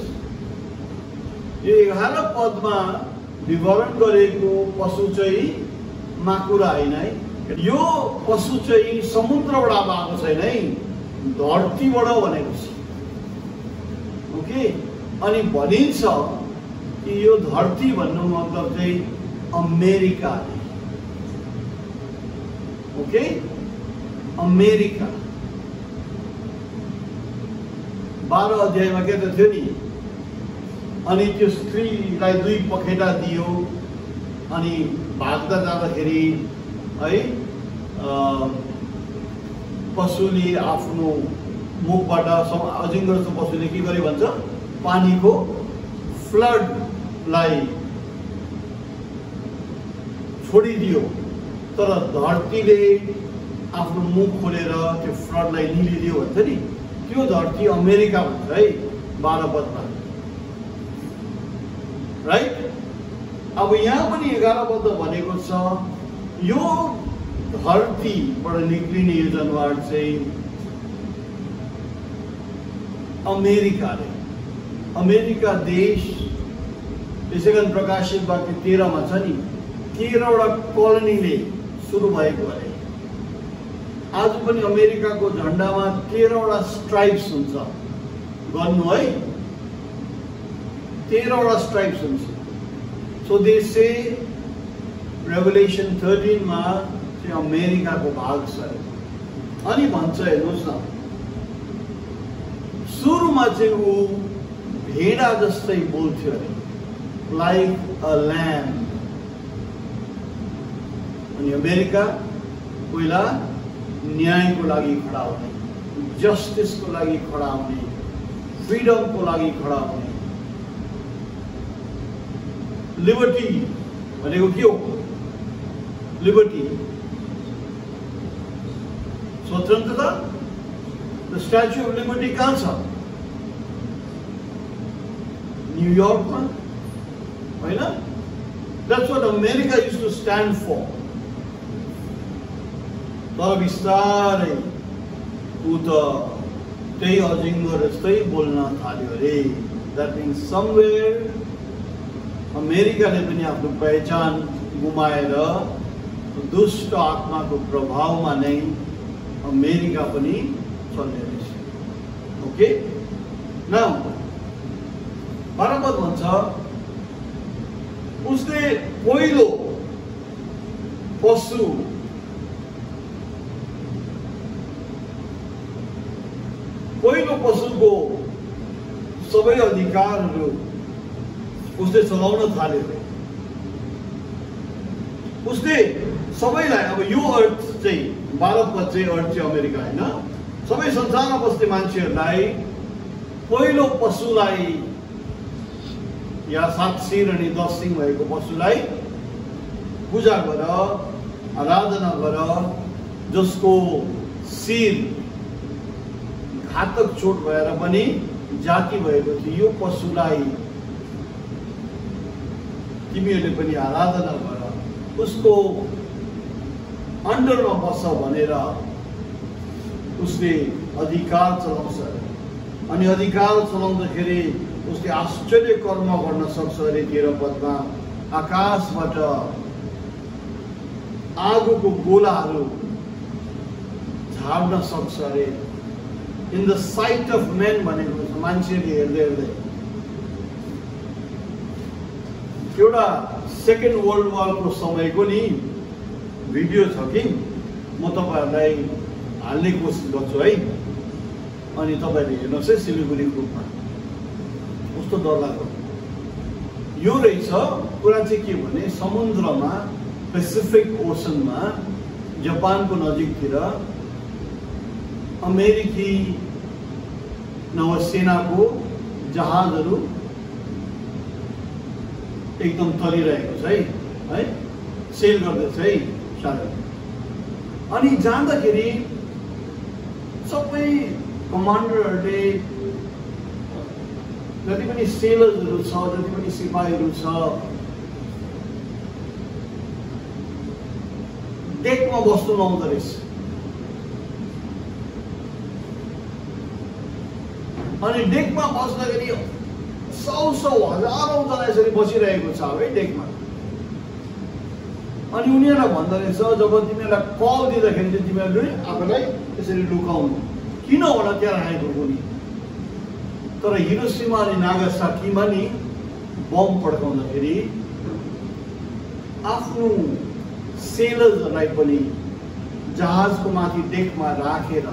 यो 11 पदमा विवरण गरेको पशु चाहिँ माकुरा होइन है। यो पशु चाहिँ समुद्रबाट आएको छैन है, धरतीबाट भनेको छ। ओके, अनि भनिन्छ कि यो धरती भन्नु मतलब चाहिँ अमेरिका। ओके, अमेरिका 12 अध्यायमा के त थियो नि। अनि त्यो स्त्रीलाई 2 पखेटा दियो अनि भाग्दा जाँदाखेरि है पशुले आफ्नो मुखबाट अजिङ्गर जस्तो पशुले के गर्यो भन्छ, पानीको फ्लडलाई छोडिदियो। तर धरतीले आफ्नो मुख खोलेर त्यो फ्लडलाई निलिदियो भन्छ नि, त्यो धरती अमेरिका भन्छ है 12 पदमा, राइट। अब यहाँ पनि 11 पद भनेको छ यो धरतीबाट निक्लिने यो जनावर चाहिँ अमेरिकाले, अमेरिका देश। त्यसै कारण प्रकाशित वाक्य 13 मा छ नि 13वटा कोलोनीले सुरु भएको अरे। आज पनि अमेरिकाको झन्डामा 13वटा स्ट्राइप्स हुन्छ, गर्नु है, 13वटा स्ट्राइप्स हुन्छ। सो दे से रेभलेसन 13 मा चाहिँ अमेरिकाको भाग छ। अनि भन्छ हेर्नुहोस् न, सुरुमा चाहिँ ऊ भेडा जस्तै बोल्थ्यो अरे, लाइक अ ल्याम्ब। अनि अमेरिका पहिला न्यायको लागि खडा हुने, जस्टिसको लागि खडा हुने, फ्रिडमको लागि खडा हुने। लिबर्टी भनेको के हो? लिबर्टी, स्वतन्त्रता। द स्ट्याच्यु अफ लिबर्टी कहाँ छ? न्युयोर्कमा होइन? That's what America used to stand for. तर बिस्तारै ऊ त त्यही अजिङ्गर जस्तै बोल्न थाल्यो अरे। द्याट मिन्स समवेयर अमेरिकाले पनि आफ्नो पहिचान गुमाएर दुष्ट आत्माको प्रभावमा नै अमेरिका पनि चल्ने रहेछ। ओके, नाउ 12 पद भन्छ उसले पहिलो पशुको सबै अधिकारहरू उसले चलाउन थाल्यो। उसले सबैलाई, अब यो अर्थ चाहिँ 12 पद चाहिँ अर्थ चाहिँ अमेरिका होइन, सबै संसारमा बस्ने मान्छेहरूलाई पहिलो पशुलाई या 7 शिर अनि 10 सिङ भएको पशुलाई पूजा गर, आराधना गर, जसको शिर घातक चोट भएर पनि जाति भएको थियो। यो पशुलाई तिमीहरूले पनि आराधना गर, उसको अन्डरमा बस भनेर उसले अधिकार चलाउँछ। अनि अधिकार चलाउँदाखेरि उसले आश्चर्य कर्म गर्न सक्छ अरे। 13 पदमा आकाशबाट आगोको गोलाहरू झार्न सक्छ अरे। In the site of main भनेको छ, मान्छेले हेर्दै हेर्दै। एउटा सेकेन्ड वर्ल्ड वारको समयको नि भिडियो छ कि म तपाईहरुलाई हाल्ने कोसिस गर्छु है। अनि तपाईहरुले हेर्नुहोस् है सिलिगुडी ग्रुपमा कस्तो डरलाग्दो यो रहेछ। कुरा चाहिँ के भने समुद्रमा पेसिफिक ओसनमा जापानको नजिकतिर अमेरिकी नौसेनाको जहाजहरू एकदम तरिरहेको छ है, सेल गर्दैछ है सागरमा। अनि जाँदाखेरि सबै कमान्डरहरूले जति पनि सेलर्सहरू छ, जति पनि सिपाहीहरू छ, डेकमा बस्नु नआउँदो रहेछ। अनि डेकमा बस्दाखेरि 100 हजारौं जना यसरी बसिरहेको छ है डेकमा। अनि उनीहरूलाई भन्दो रहेछ जब तिमीहरूलाई कल दिँदाखेरि चाहिँ तिमीहरूले आफूलाई यसरी लुकाउनु, किन होला त्यहाँ राखेको कुनै। तर हिरोसिमा अनि नागासाकीमा नि बम पड्काउँदाखेरि आफ्नो सेलर्सहरूलाई पनि जहाजको माथि डेकमा राखेर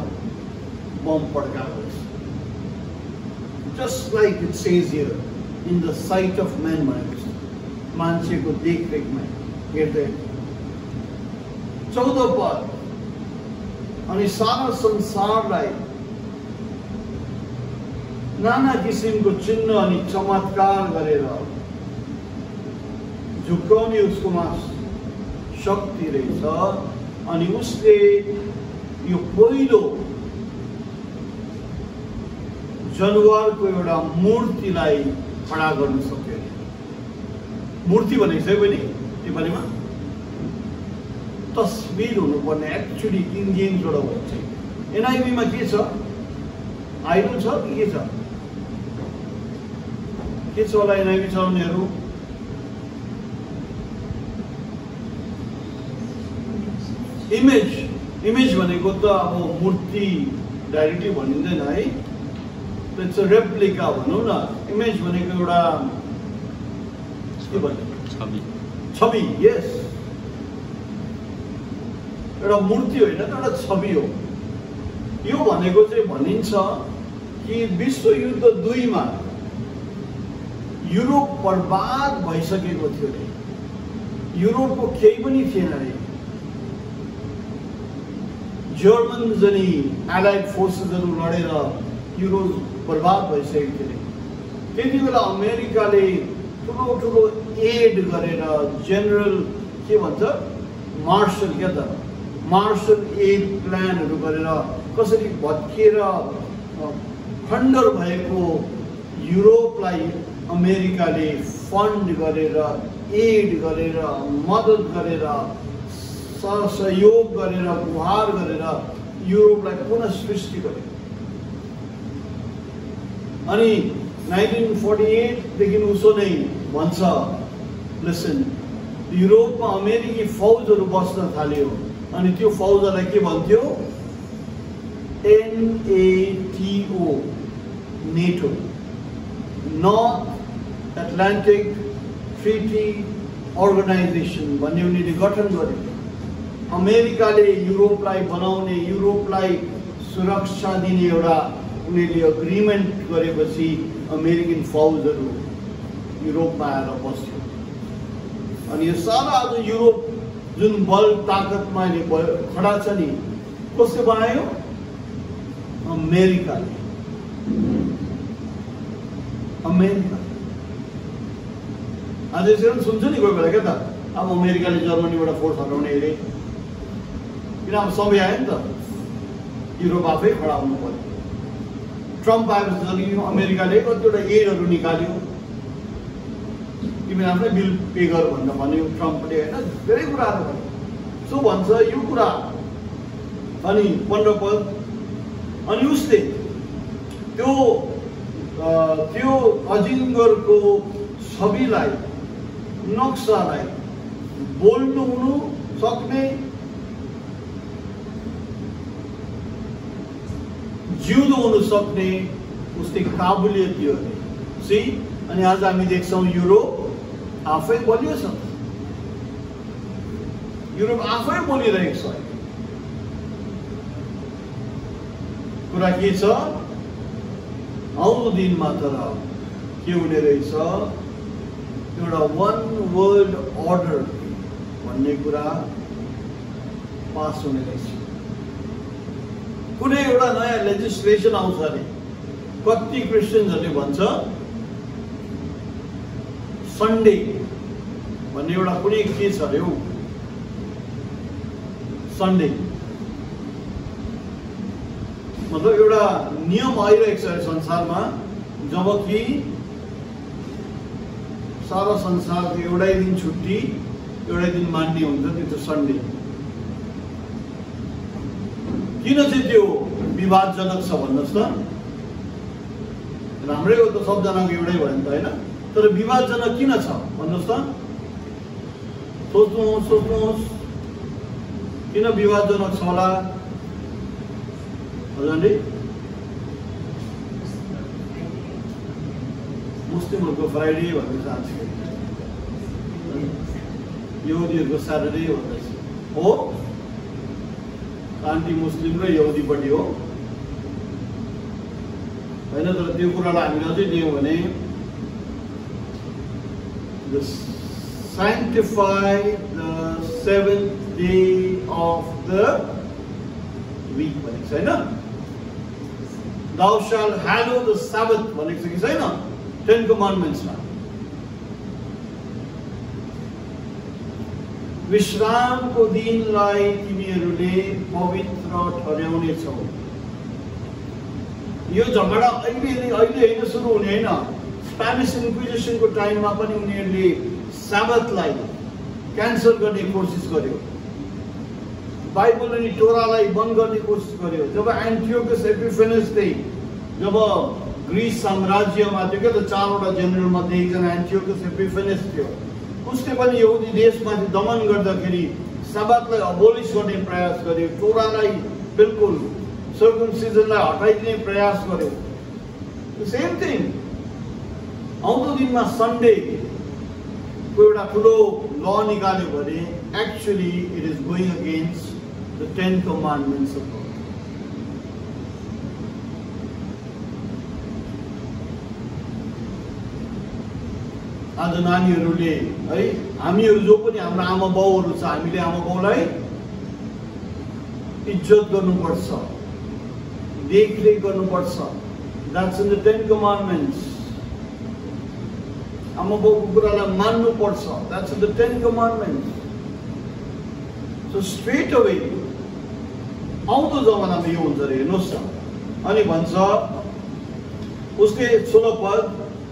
बम पड्काएको रहेछ। Just like it says here, in the sight of man, मान्छेको देखरेखमा हेर्दै। 14 पद, अनि सारा संसारलाई नाना किसिमको चिन्ह अनि चमत्कार गरेर झुक्काउने उसकोमा शक्ति रहेछ। अनि उसले यो पहिलो जनावरको एउटा मूर्तिलाई खडा गर्न सक्यो। मूर्ति भनेको छ बहिनी नेपालीमा तस्बिर हुनुपर्ने, एक्चुअली किङ जेम्सबाट भन्छ। एनआईबीमा के छ, आइरो छ कि के छ होला एनआईबी चलाउनेहरू? इमेज भनेको त अब मूर्ति डाइरेक्टली भनिँदैन है, इट्स अ रेप्लिका भनौँ न। इमेज भनेको एउटा के भन्ने छवि, यस, एउटा मूर्ति होइन त, एउटा छवि हो। यो भनेको चाहिँ भनिन्छ कि विश्व युद्ध 2 मा युरोप बर्बाद भइसकेको थियो अरे। युरोपको केही पनि थिएन अरे। जर्मन्स अनि एलाइड फोर्सेसहरू लडेर युरोप बर्बाद भइसकेको थियो। त्यति बेला अमेरिकाले ठुलो एड गरेर जेनरल के भन्छ मार्शल, क्या त मार्शल एड प्लानहरू गरेर कसरी भत्किएर खण्डर भएको युरोपलाई अमेरिकाले फन्ड गरेर, एड गरेर, मद्दत गरेर, सहयोग गरेर, गुहार गरेर युरोपलाई पुनः सृष्टि गर्यो। अनि 1948 देखि उसो नै भन्छ, लिसन, युरोपमा अमेरिकी फौजहरू बस्न थाल्यो। अनि त्यो फौजलाई के भन्थ्यो? NATO, नेटो, नर्थ एटलान्टिक ट्रिटी अर्गनाइजेसन भन्ने उनीहरूले गठन गर्यो। अमेरिकाले युरोपलाई बनाउने, युरोपलाई सुरक्षा दिने एउटा उनीहरूले अग्रिमेन्ट गरेपछि अमेरिकन फौजहरू युरोपमा आएर बस्यो। अनि यो सारा आज युरोप जुन बल ताकतमा खडा छ नि, कसले बनायो? अमेरिकाले। आज यसरी सुन्छ नि कोही बेला क्या त, अब अमेरिकाले जर्मनीबाट फोर्स हटाउने अरे, किन अब समय आयो नि त। युरोप आफै खडा हुनु पर्यो। ट्रम्प आएपछि अमेरिकाले कतिवटा एडहरू निकाल्यो, तिमीले आफ्नै बिल पे गर भनेर भन्यो ट्रम्पले, होइन, धेरै कुराहरू भन्यो। सो भन्छ यो कुरा। अनि 15 पद, अनि उसले त्यो अजिङ्गरको छविलाई, नक्सालाई बोल्नु हुनु सक्ने, जिउँदो हुनु सक्ने उसले काबुलियत दियो अरे। सी, अनि आज हामी देख्छौँ युरोप आफै बलियो छ, युरोप आफै बोलिरहेको छ। कुरा के छ, आउँदो दिनमा तर के हुने रहेछ, एउटा वन वर्ल्ड अर्डर भन्ने कुरा पास हुने रहेछ। कुनै एउटा नयाँ लेजिस्लेसन आउँछ अरे। कति क्रिस्चियन्सहरूले भन्छ सन्डे भन्ने एउटा कुनै के छ अरे हौ, सन्डे मतलब एउटा नियम आइरहेको छ संसारमा, जबकि सारा संसारको एउटै दिन छुट्टी, एउटै दिन मान्ने हुन्छ, त्यो त सन्डे। किन चाहिँ त्यो विवादजनक छ भन्नुहोस् त? राम्रै हो त, सबजनाको एउटै भयो नि त, होइन? तर विवादजनक किन छ भन्नुहोस् त? सोच्नुहोस् किन विवादजनक छ होला? हजुरले मुस्लिमहरूको फ्राइडे भन्दैछ आजकल, यहुदीहरूको स्याटरडे भन्दैछ हो। आन्टी मुस्लिम र यहुदीपट्टि हो, होइन? तर त्यो कुरालाई हामीले अझै लियौँ भने sanctify the 7th day of the week भनेको छ, होइन? Thou shalt hallow the Sabbath भनेको छ कि छैन 10 commandments-मा? विश्रामको दिनलाई तिमीहरूले पवित्र ठहराउने छौ। यो झगडा अहिले होइन सुरु हुने, होइन? स्पेनिस इन्क्विजिसनको टाइममा पनि उनीहरूले साबतलाई क्यान्सल गर्ने कोसिस गर्यो, बाइबल अनि टोरालाई बन्द गर्ने कोसिस गर्यो। जब एन्टियोकस एपिफेनसले जब ग्रिस साम्राज्यमा थियो क्या त, 4वटा जेनरल मध्ये एकजना एन्टियोकस एपिफेनस थियो, उसले पनि यहुदी देशमाथि दमन गर्दाखेरि साबतलाई अबोलिस गर्ने प्रयास गर्यो, टोरालाई बिल्कुल सर्कमसिजनलाई हटाइदिने प्रयास गर्यो। सेम थिङ आउँदो दिनमा सन्डे को एउटा ठुलो ल निकाल्यो भने actually it is going against the 10 commandments of God. आज नानीहरूले है, हामीहरू जो पनि हाम्रो आमा बाउहरू छ, हामीले आमा बाउलाई इज्जत गर्नुपर्छ, देखरेख गर्नुपर्छ। That's in the 10 commandments. आमा बाउको कुरालाई मान्नुपर्छ, that's in the 10 commandments. So straight away आउँदो जमानामा यो हुन्छ अरे, हेर्नुहोस् न। अनि भन्छ उसले 16 पद,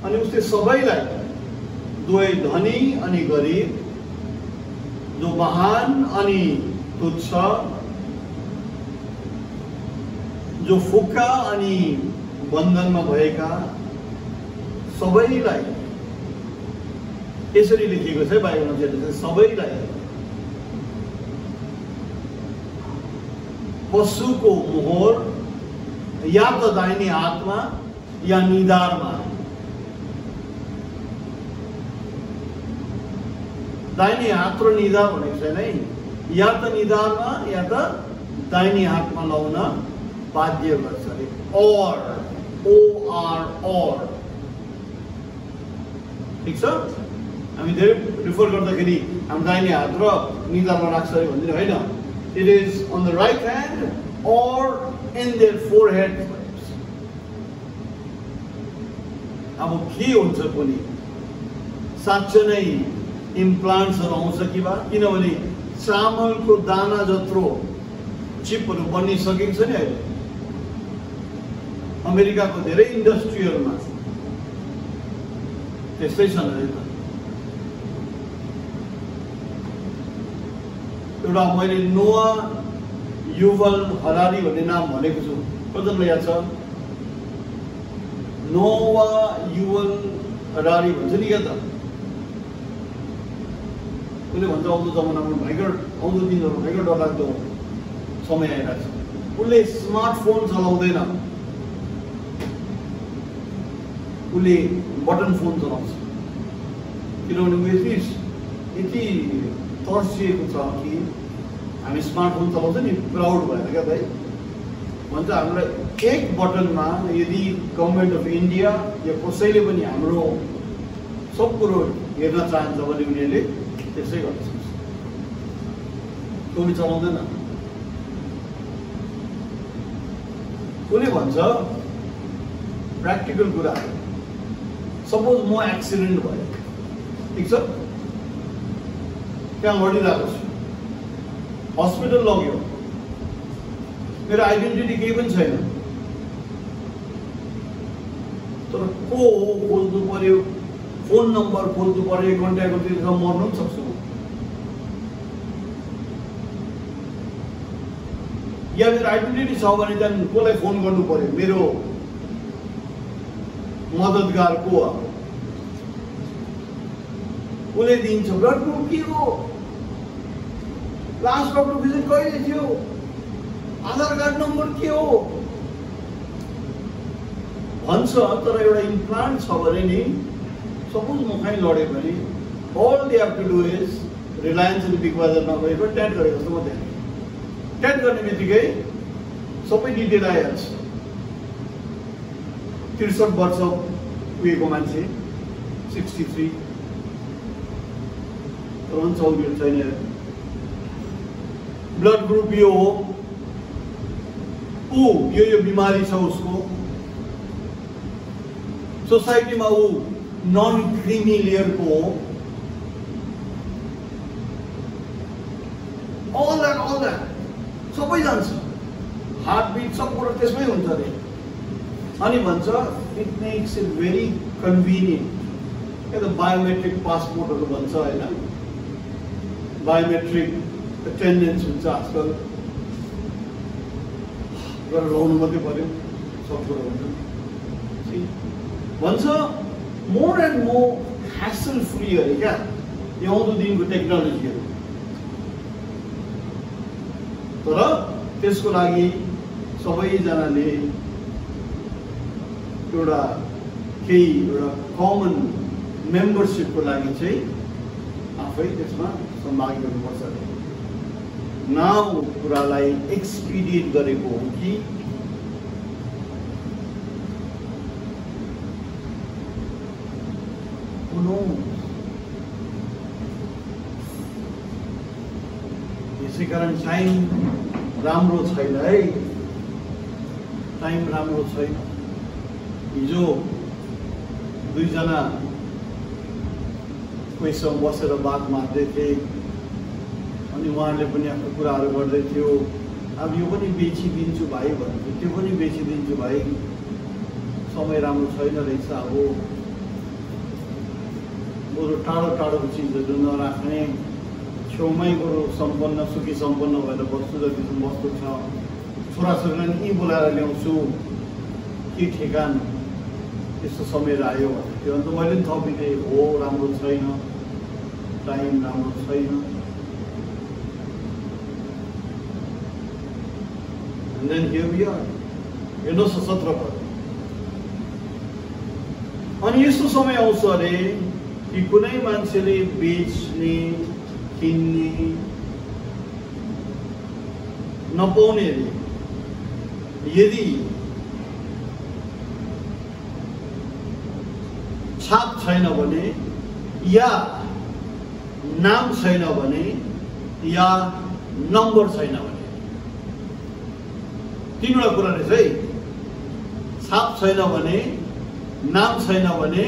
अनि उसले सबैलाई, दुवै धनी अनि गरिब, जो महान अनि तुच्छ, जो फुक्का अनि बन्धनमा भएका सबैलाई, यसरी लेखिएको छ बाइबलमा चाहिँ, सबैलाई पशुको मोहर या त दाहिने हातमा या निधारमा, दाहिने हात र निधार भनेको छैन है, या त निधारमा या त दाहिने हातमा लाउन बाध्य गर्छ अरे। और ठिक छ? हामी धेरै रिफर गर्दाखेरि हामी दाहिने हात र निधारमा राख्छ अरे भन्दिनँ, होइन? It is on the right hand or in their forehead. अब के हुन्छ कुनै साँच्चै नै इम्प्लान्ट्सहरू आउँछ कि बा? किनभने चामलको दाना जत्रो चिपहरू बनिसकेको छ नि अहिले, अमेरिकाको धेरै इन्डस्ट्रीहरूमा त्यस्तै छन् अरे त। एउटा मैले नोआ युवल हरारी भन्ने नाम भनेको छु, कतिजनालाई याद छ? नोआ युवल हरारी भन्छ नि क्या त? उसले भन्छ आउँदो जमानामा भयङ्कर, आउँदो दिनहरू भयङ्कर डरलाग्दो समय आइरहेको छ। उसले स्मार्टफोन चलाउँदैन, उसले बटन फोन चलाउँछ, किनभने यति तर्सिएको छ कि हामी स्मार्टफोन चलाउँछ नि प्राउड भएर क्या भाइ। भन्छ हामीलाई एक बटनमा यदि गभर्मेन्ट अफ इन्डिया या कसैले पनि हाम्रो सब कुरो हेर्न चाहन्छ भने उनीहरूले त्यसै गर्न सक्छ। उसले चलाउँदैन। उसले भन्छ प्र्याक्टिकल कुरा, सपोज म एक्सिडेन्ट भयो, ठिक छ, त्यहाँ लडिरहेको छु, हस्पिटल लग्यो, मेरो आइडेन्टिटी केही पनि छैन, तर को हो खोज्नु पर्यो, फोन नम्बर खोज्नु पर्यो, कन्ट्याक्ट गरेर मर्नु पनि सक्छु। या मेरो आइडेन्टिटी छ भने त्यहाँदेखि कसलाई फोन गर्नु पर्यो, मेरो मद्दतगार को हो, उसले दिन्छ ब्लड ग्रुप के हो, लास्ट डक्टर भिजिट कहिले थियो, आधार कार्ड नम्बर के हो भन्छ। तर एउटा इम्प्लान्ट छ भने नि, सपोज म कहीँ लडे भने all they have to do is Reliance अनि बिग बजार नगएको ट्याट गरेको जस्तो मात्रै, ट्याट गर्ने बित्तिकै सबै डिटेल आइहाल्छ। 63 वर्ष पुगेको मान्छे, 63, तर पनि चौबिर छैन, ब्लड ग्रुप यो हो, यो बिमारी छ उसको, सोसाइटीमा ऊ नन क्रिमी लेयरको हो, अल द्याट सबै जान्छ, हार्टबिट सब कुरो त्यसमै हुन्छ अरे। अनि भन्छ it makes it very convenient. क्या त बायोमेट्रिक पासपोर्टहरू भन्छ होइन, बायोमेट्रिक अटेन्डेन्स हुन्छ आजकल, गरेर लाउनु मात्रै पर्यो, सब कुरो हुन्छ। भन्छ more and more hassle free अरे क्या यो आउँदो दिनको टेक्नोलोजीहरू। तर त्यसको लागि सबैजनाले एउटा कमन मेम्बरसिपको लागि चाहिँ आफै त्यसमा सम्भाग गर्नुपर्छ अरे। नाउ कुरालाई एक्सपिडिएट गरेको हो कि यसै कारण टाइम राम्रो छैन है, टाइम राम्रो छैन। हिजो दुईजना कोहीसँग बसेर बात मार्दै थिए, अनि उहाँहरूले पनि आफ्नो कुराहरू गर्दै थियो। अब यो पनि बेचिदिन्छु भाइ भन्थ्यो, त्यो पनि बेचिदिन्छु भाइ, समय राम्रो छैन रहेछ। अब बरु टाढो टाढोको चिजहरू नराख्ने, छेउमै बरु सम्पन्न सुखी सम्पन्न भएर बस्छु, जतिसम्म वस्तु छ छोराछोरीलाई यहीँ बोलाएर ल्याउँछु के ठेगान, त्यस्तो समय आयो भन्थ्यो। अन्त मैले पनि थपिदिएँ, हो राम्रो छैन, टाइम राम्रो छैन। And then here we are. हेर्नुहोस् 17 पद। अनि यस्तो समय आउँछ अरे कि कुनै मान्छेले बेच्ने किन्ने नपाउने, यदि छाप छैन भने, या नाम छैन भने, या नम्बर छैन भने, तीनवटा कुरा रहेछ है। छाप छैन भने, नाम छैन भने,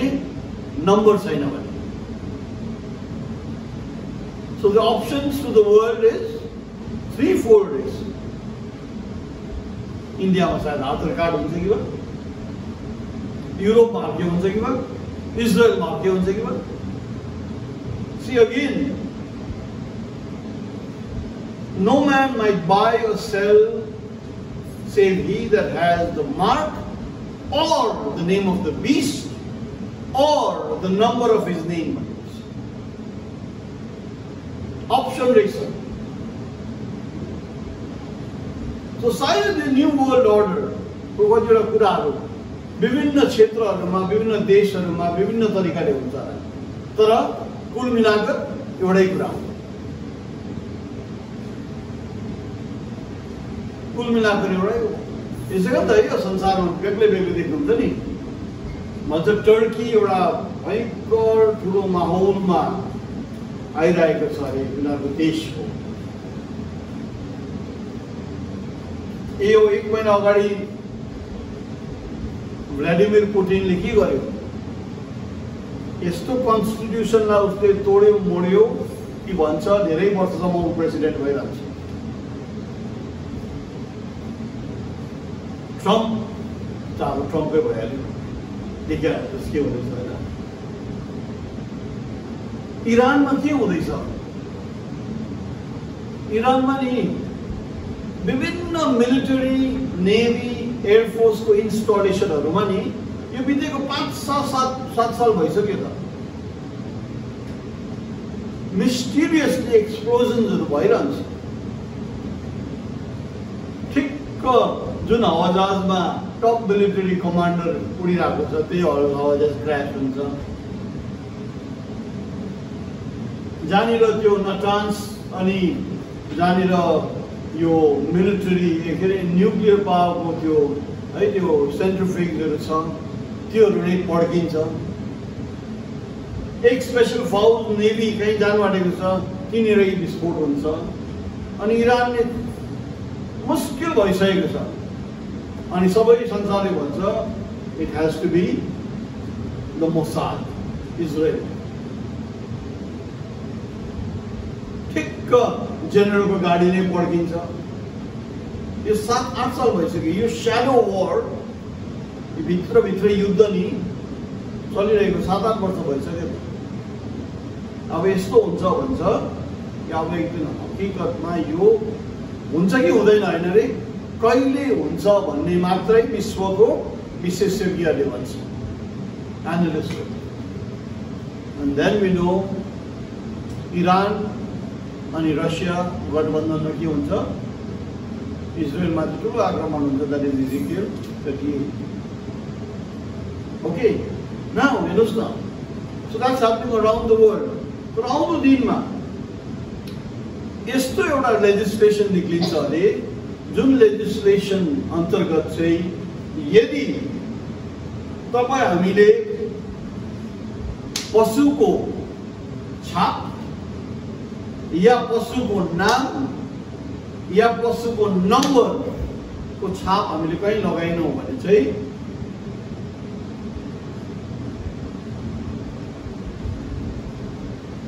नम्बर छैन भने। So the options to the world is 3-4 days. इन्डियामा सायद आधार कार्ड हुन्छ कि युरोपमा के हुन्छ कि भयो, इजरायलमा के हुन्छ कि भयो। See again, no man might buy or sell save he that has the mark or the name of the beast or the number of his name. Option रहेछ। So सायद यो न्यू वर्ल्ड अर्डर को कतिवटा कुराहरू विभिन्न क्षेत्रहरूमा, विभिन्न देशहरूमा विभिन्न तरिकाले हुन्छ, तर कुल मिलाकर एउटै कुरा हो। कुल मिलाकर एउटै हो। यसै कारण त यो संसारमा बेग्लै बेग्लै देख्नुहुन्छ नि। मतलब टर्की एउटा भयङ्कर ठुलो माहौलमा आइरहेको छ अरे, उनीहरूको देश हो। यो 1 महिना अगाडि भ्लादिमिर पुटिनले के गर्यो? यस्तो कन्स्टिट्युसनलाई उसले तोड्यो मोड्यो कि भन्छ धेरै वर्षसम्म ऊ प्रेसिडेन्ट भइरहन्छ। ट्रम्प त अब ट्रम्पै भइहाल्यो, देखिहाल्छ के हुँदैछ होइन। इरानमा के हुँदैछ? इरानमा नि विभिन्न मिलिटरी, नेभी, एयरफोर्सको इन्स्टलेसनहरूमा नि यो बितेको 5-7 साल भइसक्यो त मिस्टिरियसली एक्सप्लोजन्सहरू भइरहन्छ। ठिक्क जुन हवाजहाजमा टप मिलिटरी कमान्डर उडिरहेको छ त्यही हवाजहाज क्र्यास हुन्छ। जहाँनिर त्यो नटान्स अनि जहाँनिर यो मिलिटरी के अरे न्युक्लियर पावरको त्यो है त्यो सेन्ट्रिफ्युजहरू छ त्योहरू नै पड्किन्छ। एक स्पेसल फोर्स नेभी कहीँ जानु आँटेको छ, त्यहीँनिर विस्फोट हुन्छ। अनि इरानले मुस्किल भइसकेको छ। अनि सबै संसारले भन्छ it has to be the Mossad, Israel. ठिक्क जेनरलको गाडी नै पड्किन्छ। यो 7-8 साल भइसक्यो। यो स्याडो वार, भित्रभित्र युद्ध नि चलिरहेको 7-8 वर्ष भइसक्यो। अब यस्तो हुन्छ भन्छ कि अब एक दिन हकीकतमा यो हुन्छ कि हुँदैन होइन रे, कहिले हुन्छ भन्ने मात्रै विश्वको विशेषज्ञहरूले भन्छ, एनालिस्टले। And then we know Iran अनि रसिया गठबन्धनमा के हुन्छ? इजरायलमाथि ठुलो आक्रमण हुन्छ। That is Ezekiel 38। Okay, now हेर्नुहोस् न। So that's happening around the world. तर आउँदो दिनमा यस्तो एउटा लेजिस्लेसन निक्लिन्छ अरे जुन लेजिस्लेसन अन्तर्गत चाहिँ यदि तपाईँ हामीले पशुको छाप या पशुको नाम या पशुको नम्बरको छाप हामीले कहीँ लगाएनौँ भने चाहिँ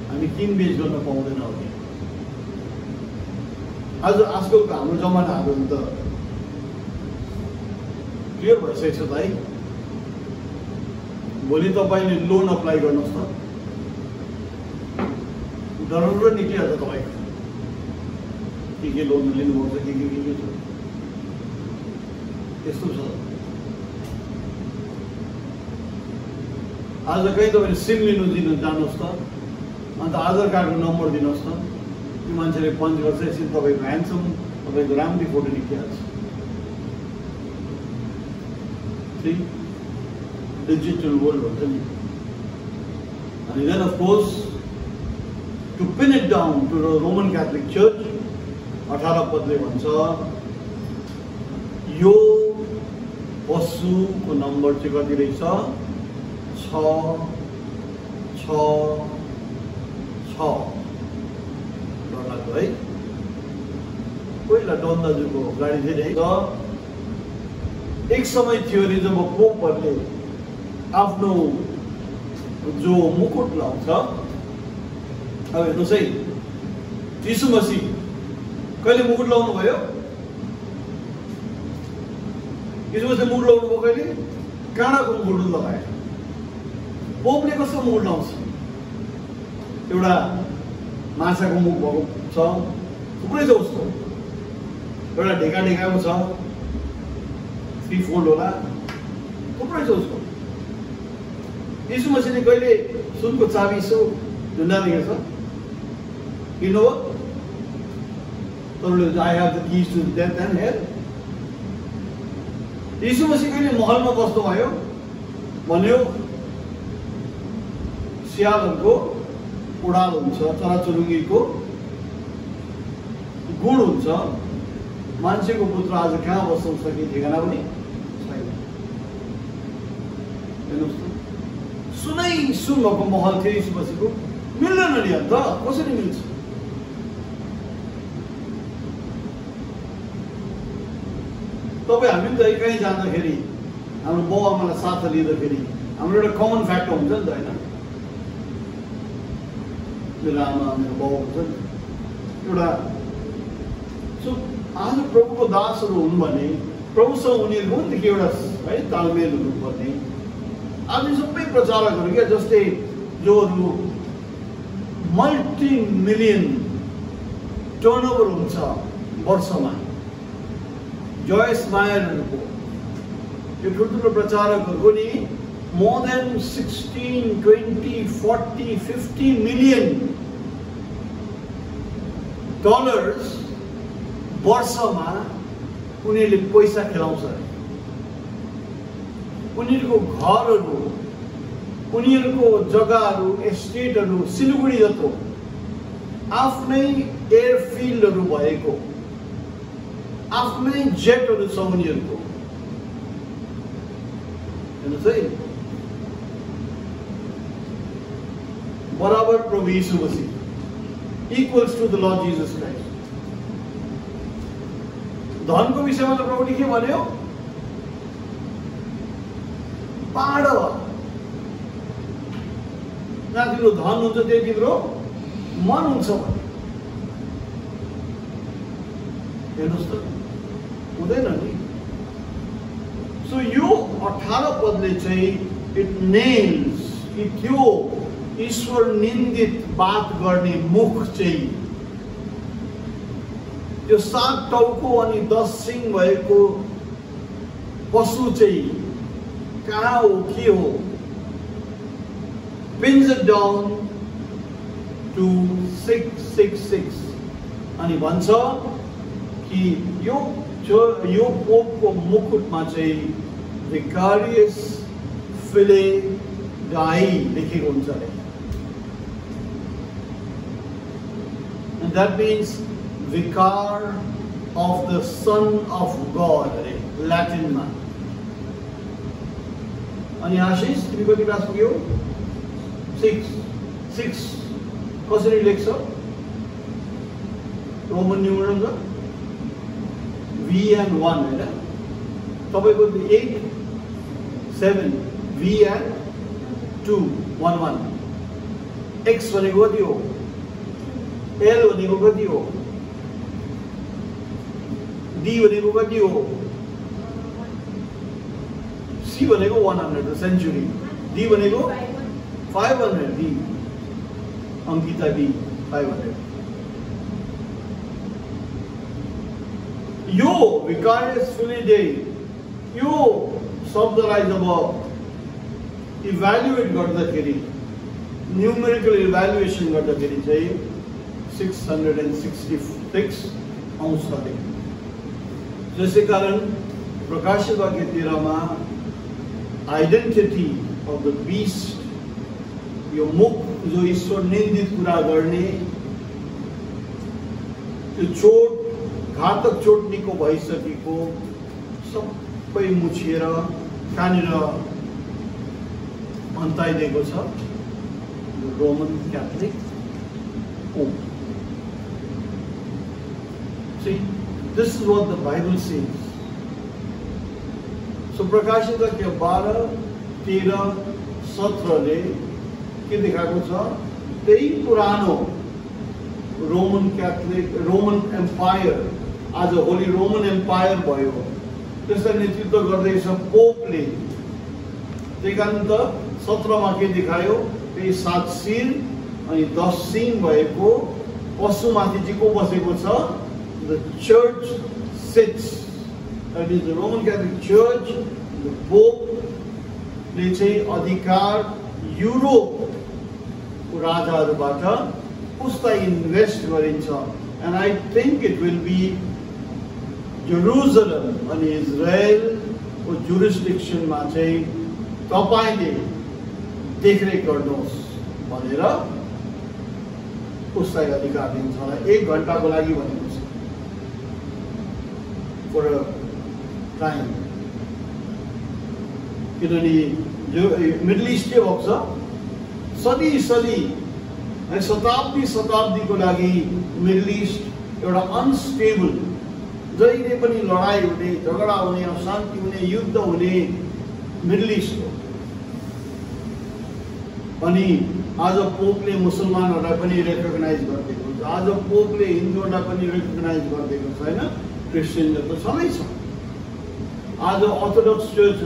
हामी किनबेच गर्न पाउँदैनौँ। आजकलको हाम्रो जमानाहरू त क्लियर भइसकेको छ भाइ। भोलि तपाईँले लोन अप्लाई गर्नुहोस् न, डरर निक्लिहाल्छ तपाईँको। के लोन लिनुपर्छ, के छ त्यस्तो छ। आज कहीँ तपाईँले सिम लिनु जानुहोस् त, अन्त आधार कार्डको नम्बर दिनुहोस् न, त्यो मान्छेले पञ्च गर्छ। एकछिन तपाईँको ह्यान्डसम, तपाईँको राम्ररी फोटो निक्लिहाल्छ। डिजिटल वर्ल्ड हुन्छ नि। अनि then of course to pin it down to the Roman Catholic church 18 पदले भन्छ यो पशुको नम्बर चाहिँ कति रहेछ? 666। डर लाग्दो है। पहिला डन दाजुको गाडी थियो नि। एक समय थियो अरे जब पोपहरूले आफ्नो जो मुकुट लाउँछ, अब हेर्नुहोस् है, यीशु मसीह कहिले मुकुट लाउनु भयो? यीशु मसीह मुकुट लाउनु भयो कहिले? काँडाको मुकुट लगाएर पोपले कस्तो मुकुट लाउँछ? एउटा माछाको मुख भएको छ, थुप्रै छ उसको, एउटा ढेका ढेकाको छ, 3 फोल्ड होला, थुप्रै छ उसको। यीशु मसीहले कहिले सुनको चाबी यसो ढुन्डा दिएको छ? You know what? I have the keys to death and hell. यीशु मसीह कहिले महलमा बस्नु भयो भन्यो सियालहरूको उडाल हुन्छ, चराचुरुङ्गीको गुण हुन्छ, मान्छेको पुत्र आज कहाँ बस्न सक्ने ठेगाना पनि छैन। हेर्नुहोस् त, सुनै सुन भएको महल थियो यीशु मसीहको, मिल्दैन नि अन्त, कसरी मिल्छ? तपाईँ हामी त कहीँ जाँदाखेरि हाम्रो बाउ आमालाई साथ लिँदाखेरि हाम्रो एउटा कमन फ्याक्टर हुन्छ नि त, होइन? मेरो आमा मेरो बाउ हुन्छ नि एउटा। सो आज प्रभुको दासहरू हुन् भने प्रभुसँग उनीहरूको पनि त एउटा है तालमेल हुनुपर्ने। आज सबै प्रचारकहरू क्या, जस्तै जोहरू मल्टी-मिलियन टर्नओभर हुन्छ वर्षमा, जोइस मायरहरूको यो ठुल्ठुलो प्रचारकहरूको नि more than 16, 20, 40, 50 million dollars वर्षमा उनीहरूले पैसा खेलाउँछ। उनीहरूको घरहरू, उनीहरूको जग्गाहरू, एस्टेटहरू सिलगढी जत्रो आफ्नै एयरफिल्डहरू भएको, आफ्नै जेटहरू छ उनीहरूको। हेर्नुहोस् है, बराबर प्रभु यीशु मसीह equals to the Lord Jesus Christ. धनको विषयमा त प्रभुले के भन्यो? बाँड, जहाँ तिम्रो धन हुन्छ त्यही तिम्रो मन हुन्छ भने। हेर्नुहोस् त, हुँदैन नि। सो यो 18 पदले चाहिँ इट नेल्स कि त्यो ईश्वर निन्दित बात गर्ने मुख चाहिँ त्यो 7 टाउको अनि 10 सिङ भएको पशु चाहिँ कहाँ हो, के हो? pins it down to 666 अनि भन्छ कि यो पोपको मुकुटमा चाहिँ विकारियस फिले डाई लेखेको हुन्छ अरे। And that means vicar of the Son of God अरे ल्याटिन मा। अनि आशिष तिमी कति क्लास पुग्यौ? 6 कसरी लेख्छ? रोमन न्युमरल छ VN1 हैन, तपाईको 8 7 VN2 11 X भनेको कति हो? L भनेको कति हो? D भनेको कति हो? C भनेको 100 सेन्चुरी, D भनेको 500, D अंकिता D 500। यो विकारियस फिलिडे यो शब्दलाई जब इभ्यालुएट गर्दाखेरि, न्युमेरिकल इभ्यालुएसन गर्दाखेरि चाहिँ 666 आउँछ अरे। त्यसै कारण प्रकाशित वाक्य 13 मा आइडेन्टिटी अफ द बीस्ट, यो मुख जो ईश्वर निन्दित कुरा गर्ने, त्यो चोट घातक चोट निको भइसकेको सबै मुछिएर कहाँनिर अन्ताइदिएको छ? Roman Catholic pope. See, this is what the Bible says. So प्रकाशित वाक्य 12, 13, 17 ले के देखाएको छ? त्यही पुरानो रोमन क्याथोलिक, रोमन एम्पायर आज होली रोमन एम्पायर भयो। त्यसलाई नेतृत्व गर्दैछ पोपले। त्यही कारण त 17 मा के देखायो, त्यही 7 शिर अनि 10 सिङ भएको पशुमाथि चाहिँ को बसेको छ? The church sits, that is the Roman Catholic church. The पोपले चाहिँ अधिकार युरोपको राजाहरूबाट उसलाई इन्भेस्ट गरिन्छ। And I think it will be Jerusalem अनि इजरायलको जुरिस्डिक्सनमा चाहिँ तपाईँले देखरेख गर्नुहोस् भनेर उसलाई अधिकार दिन्छ होला। 1 घण्टाको लागि भनेको छ, फर अ टाइम। किनभने जो मिडल इस्ट के भएको छ, सदी शताब्दीको लागि मिडल इस्ट एउटा अनस्टेबल, जहिले पनि लडाई हुने, झगडा हुने, अशान्ति हुने, युद्ध हुने मिडल इस्ट हो। अनि आज पोपले मुसलमानहरूलाई पनि रेकग्नाइज गरिदिएको छ, आज पोपले हिन्दूहरूलाई पनि रेकग्नाइज गरिदिएको छ होइन, क्रिस्चियनले त छँदैछ। आज अर्थोडक्स चर्च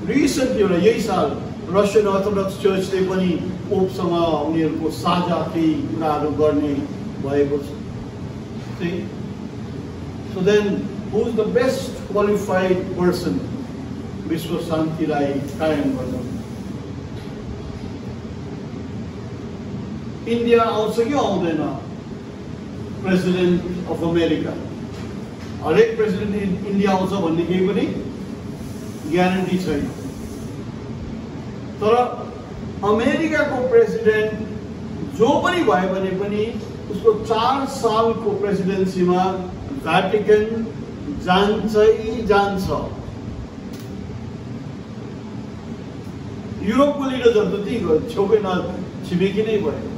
रिसेन्टली एउटा यही साल रसियन अर्थोडक्स चर्चले पनि पोपसँग उनीहरूको साझा केही कुराहरू गर्ने भएको छ। So then who is the best qualified person विश्व शान्तिलाई कायम गर्न? इन्डिया आउँछ कि आउँदैन? प्रेसिडेन्ट अफ अमेरिका, हरेक प्रेसिडेन्ट इन्डिया आउँछ भन्ने केही पनि ग्यारेन्टी छैन। तर अमेरिकाको प्रेसिडेन्ट जो पनि भयो भने पनि उसको 4 सालको प्रेसिडेन्सीमा भ्याटिकन जान्छै जान्छ। युरोपको लिडरहरू त त्यही छेउकै छिमेकी नै भयो।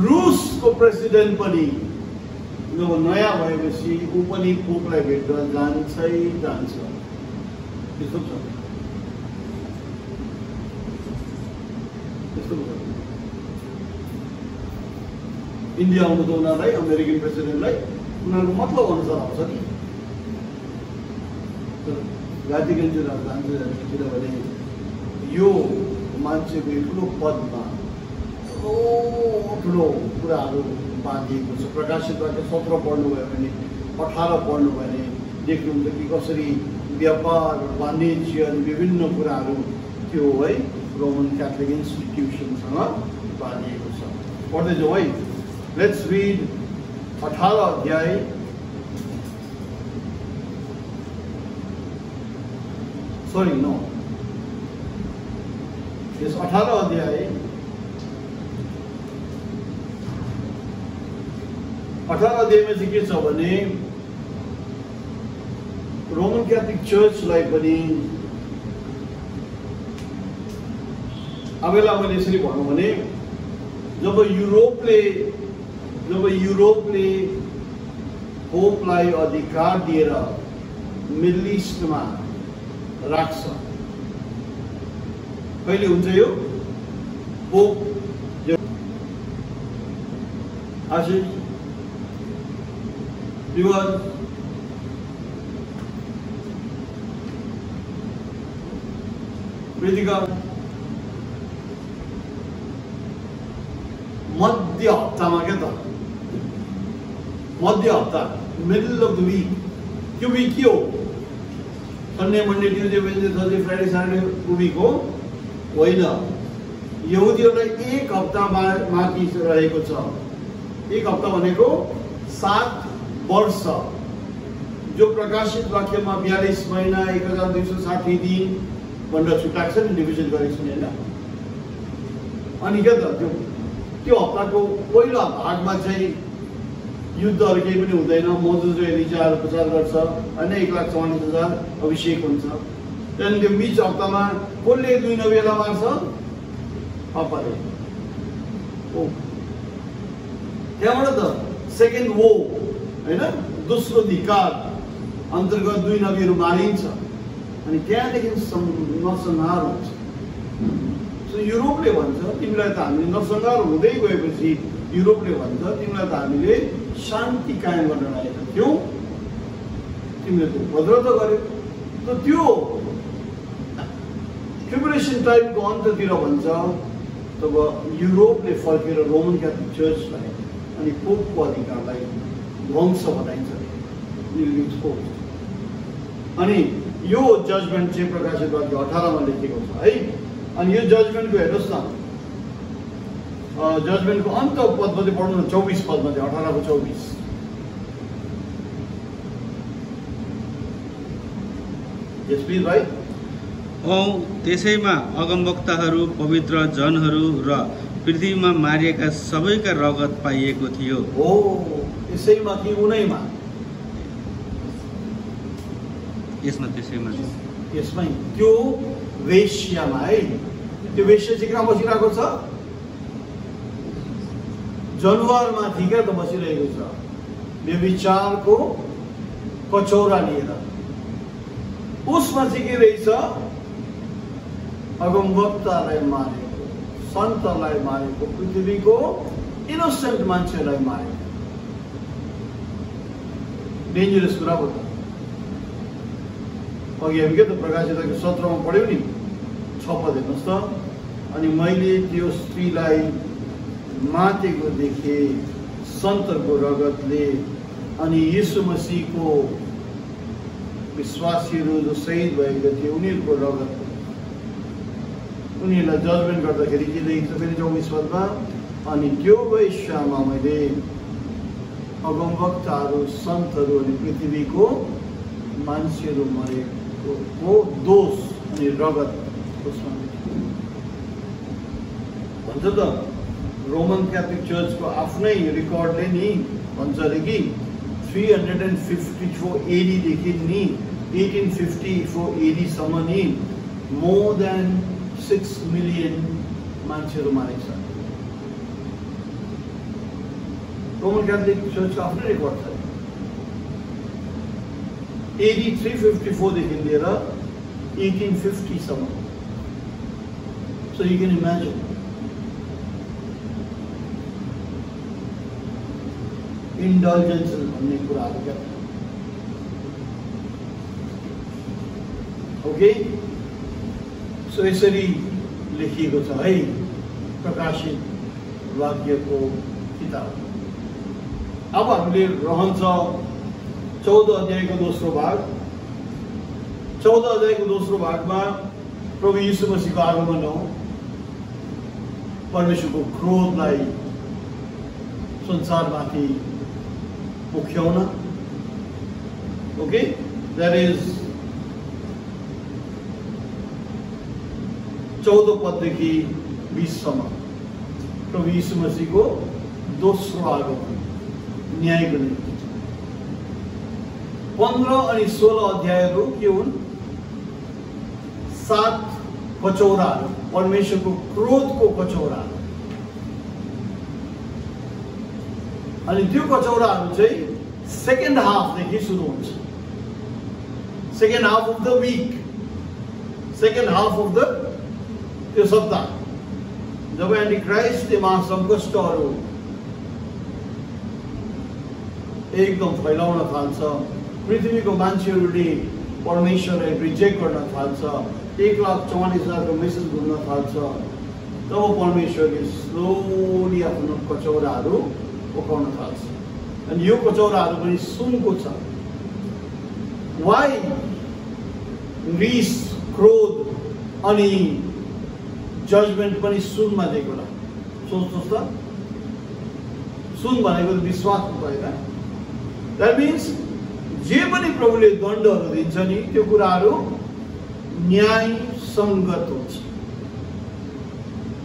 रुसको प्रेसिडेन्ट पनि जब नयाँ भएपछि ऊ पनि पोपलाई भेट्न जान्छै जान्छ। त्यस्तो छ। इन्डिया आउनु त उनीहरूलाई, अमेरिकन प्रेसिडेन्टलाई उनीहरूको मतलब अनुसार आउँछ नि। भ्याटिकन चाहिँ जान्छ, किनभने यो मान्छेको ठुलो पदमा ठुलो कुराहरू बाँधिएको छ। प्रकाशित वाक्य 17 पढ्नुभयो भने, 18 पढ्नुभयो भने देख्नुहुन्छ कि कसरी व्यापार, वाणिज्य अनि विभिन्न कुराहरू त्यो है रोमन क्याथोलिक इन्स्टिट्युसनसँग बाँधिएको छ। पढ्दै जाउँ है। लेट्स रिड 18 अध्याय यस 18 अध्याय 18 अध्यायमा चाहिँ के छ भने रोमन क्याथोलिक चर्चलाई पनि अबेला मैले यसरी भनौँ भने जब युरोपले पोपलाई अधिकार दिएर मिडल इस्टमा राख्छ, कहिले हुन्छ यो? पोप आशिष विवाद प्रीतिका मध्य हप्तामा क्या त, मध्य हप्ता, मिडल अफ द वीक। त्यो वीक के हो? Sunday, Monday, Tuesday, Wednesday, Thursday, Friday, स्याटरडेको वीक हो? होइन। यहुदीहरूलाई 1 हप्ता बाँकी रहेको छ। 1 हप्ता भनेको 7 वर्ष, जो प्रकाशित वाक्यमा 42 महिना 1260 दिन भनेर छुट्याएको छ नि, डिभिजन गरेको छ नि होइन। अनि क्या त त्यो हप्ताको पहिलो भागमा चाहिँ युद्धहरू केही पनि हुँदैन, मोजेस र एलिजाहरू प्रचार गर्छ होइन, 1,44,000 अभिषेक हुन्छ। त्यहाँदेखि त्यो बिच हप्तामा कसले 2 नबीलाई मार्छ? पापाले। त्यहाँबाट त सेकेन्ड वो होइन, दोस्रो धिक्कार अन्तर्गत 2 नबीहरू मारिन्छ अनि त्यहाँदेखि नरसंहार हुन्छ। सो युरोपले भन्छ तिमीलाई त हामीले नरसंहार हुँदै गएपछि युरोपले भन्छ तिमीलाई त हामीले शान्ति कायम गर्न लागेका थियौँ, तिमीले त उपद्रव त गर्यो। त्यो ट्रिब्युलेसन टाइमको अन्ततिर भन्छ तब युरोपले फर्केर रोमन क्याथोलिक चर्चलाई अनि पोपको अधिकारलाई ध्वंस बनाइन्छ। अनि यो जजमेन्ट चाहिँ प्रकाशित वाक्य 18 मा लेखेको छ है। अनि यो जजमेन्टको हेर्नुहोस् न, जजमेन्टको अन्त पदमा चाहिँ पढ्नु न, 24 पदमा चाहिँ 18 को 24। यस प्लिज भाइ। त्यसैमा अगमवक्ताहरू, पवित्र जनहरू र पृथ्वीमा मारिएका सबैका रगत पाइएको थियो। हो, त्यसैमा कि उनैमा? यसमै त्यो वेश्यामा है। त्यो वेश्या चाहिँ कहाँ बसिरहेको छ? जनावरमाथि क्या त बसिरहेको छ, व्यभिचारको कचौरा लिएर। उसमा चाहिँ के रहेछ? अगमवक्तालाई मारेको, सन्तलाई मारेको, पृथ्वीको इनोसेन्ट मान्छेलाई मारेको। डेन्जरस कुरा हो त। अघि हामी के त प्रकाशित 17 मा पढ्यौँ नि, 6 पद हेर्नुहोस् त। अनि मैले त्यो स्त्रीलाई मातेको देखे सन्तको रगतले, अनि यीशु मसीहको विश्वासीहरू जो शहीद भएका थिए उनीहरूको रगत। उनीहरूलाई जजमेन्ट गर्दाखेरि के लेखिन्छ फेरि 24 पदमा? अनि त्यो वेश्यामा मैले अगमवक्ताहरू, सन्तहरू अनि पृथ्वीको मान्छेहरू मरेको दोष अनि रगत उसमा भन्छ त। रोमन क्याथोलिक चर्चको आफ्नै रेकर्डले नि भन्छ अरे कि 354 AD देखि नि 1854 AD सम्म नि मोर देन 6 मिलियन मान्छेहरू मारेको छ। रोमन क्याथोलिक चर्चको आफ्नै रेकर्ड छ। AD 354 देखि लिएर 1850 सम्म। So you can imagine. Indulgences भन्ने कुराहरू क्या। ओके, सो यसरी लेखिएको छ है प्रकाशित वाक्यको किताब। अब हामीले रहन्छ 14 अध्यायको दोस्रो भाग। 14 अध्यायको दोस्रो भागमा प्रभु यीशु मसीहको आगमन हो। परमेश्वरको क्रोधलाई संसारमाथि मुख्याउन। ओके, द्याट इज 14 पददेखि 20 सम्म प्रभु यीशु मसीहको दोस्रो आगमन, न्यायको निम्ति। 15 अनि 16 अध्यायहरू के हुन्? 7 कचौराहरू, परमेश्वरको क्रोधको कचौराहरू। अनि त्यो कचौराहरू चाहिँ सेकेन्ड हाफदेखि सुरु हुन्छ। Second half of the week, second half of the त्यो सप्ताह, जब एन्टिक्राइस्टले महासङ्कष्टहरू एकदम फैलाउन थाल्छ, पृथ्वीको मान्छेहरूले परमेश्वरलाई रिजेक्ट गर्न थाल्छ, 1,44,000 मेसेज घुम्न थाल्छ, तब परमेश्वरले स्लोली आफ्नो कचौराहरू पकाउन थाल्छ। अनि यो कचौराहरू पनि सुनको छ। वाइ? रिस, क्रोध अनि जजमेन्ट पनि सुनमा दिएको होला। सोच्नुहोस् त, सुन भनेको विश्वास भएन। द्याट मिन्स जे पनि प्रभुले दण्डहरू दिन्छ नि त्यो कुराहरू न्याय सङ्गत हुन्छ,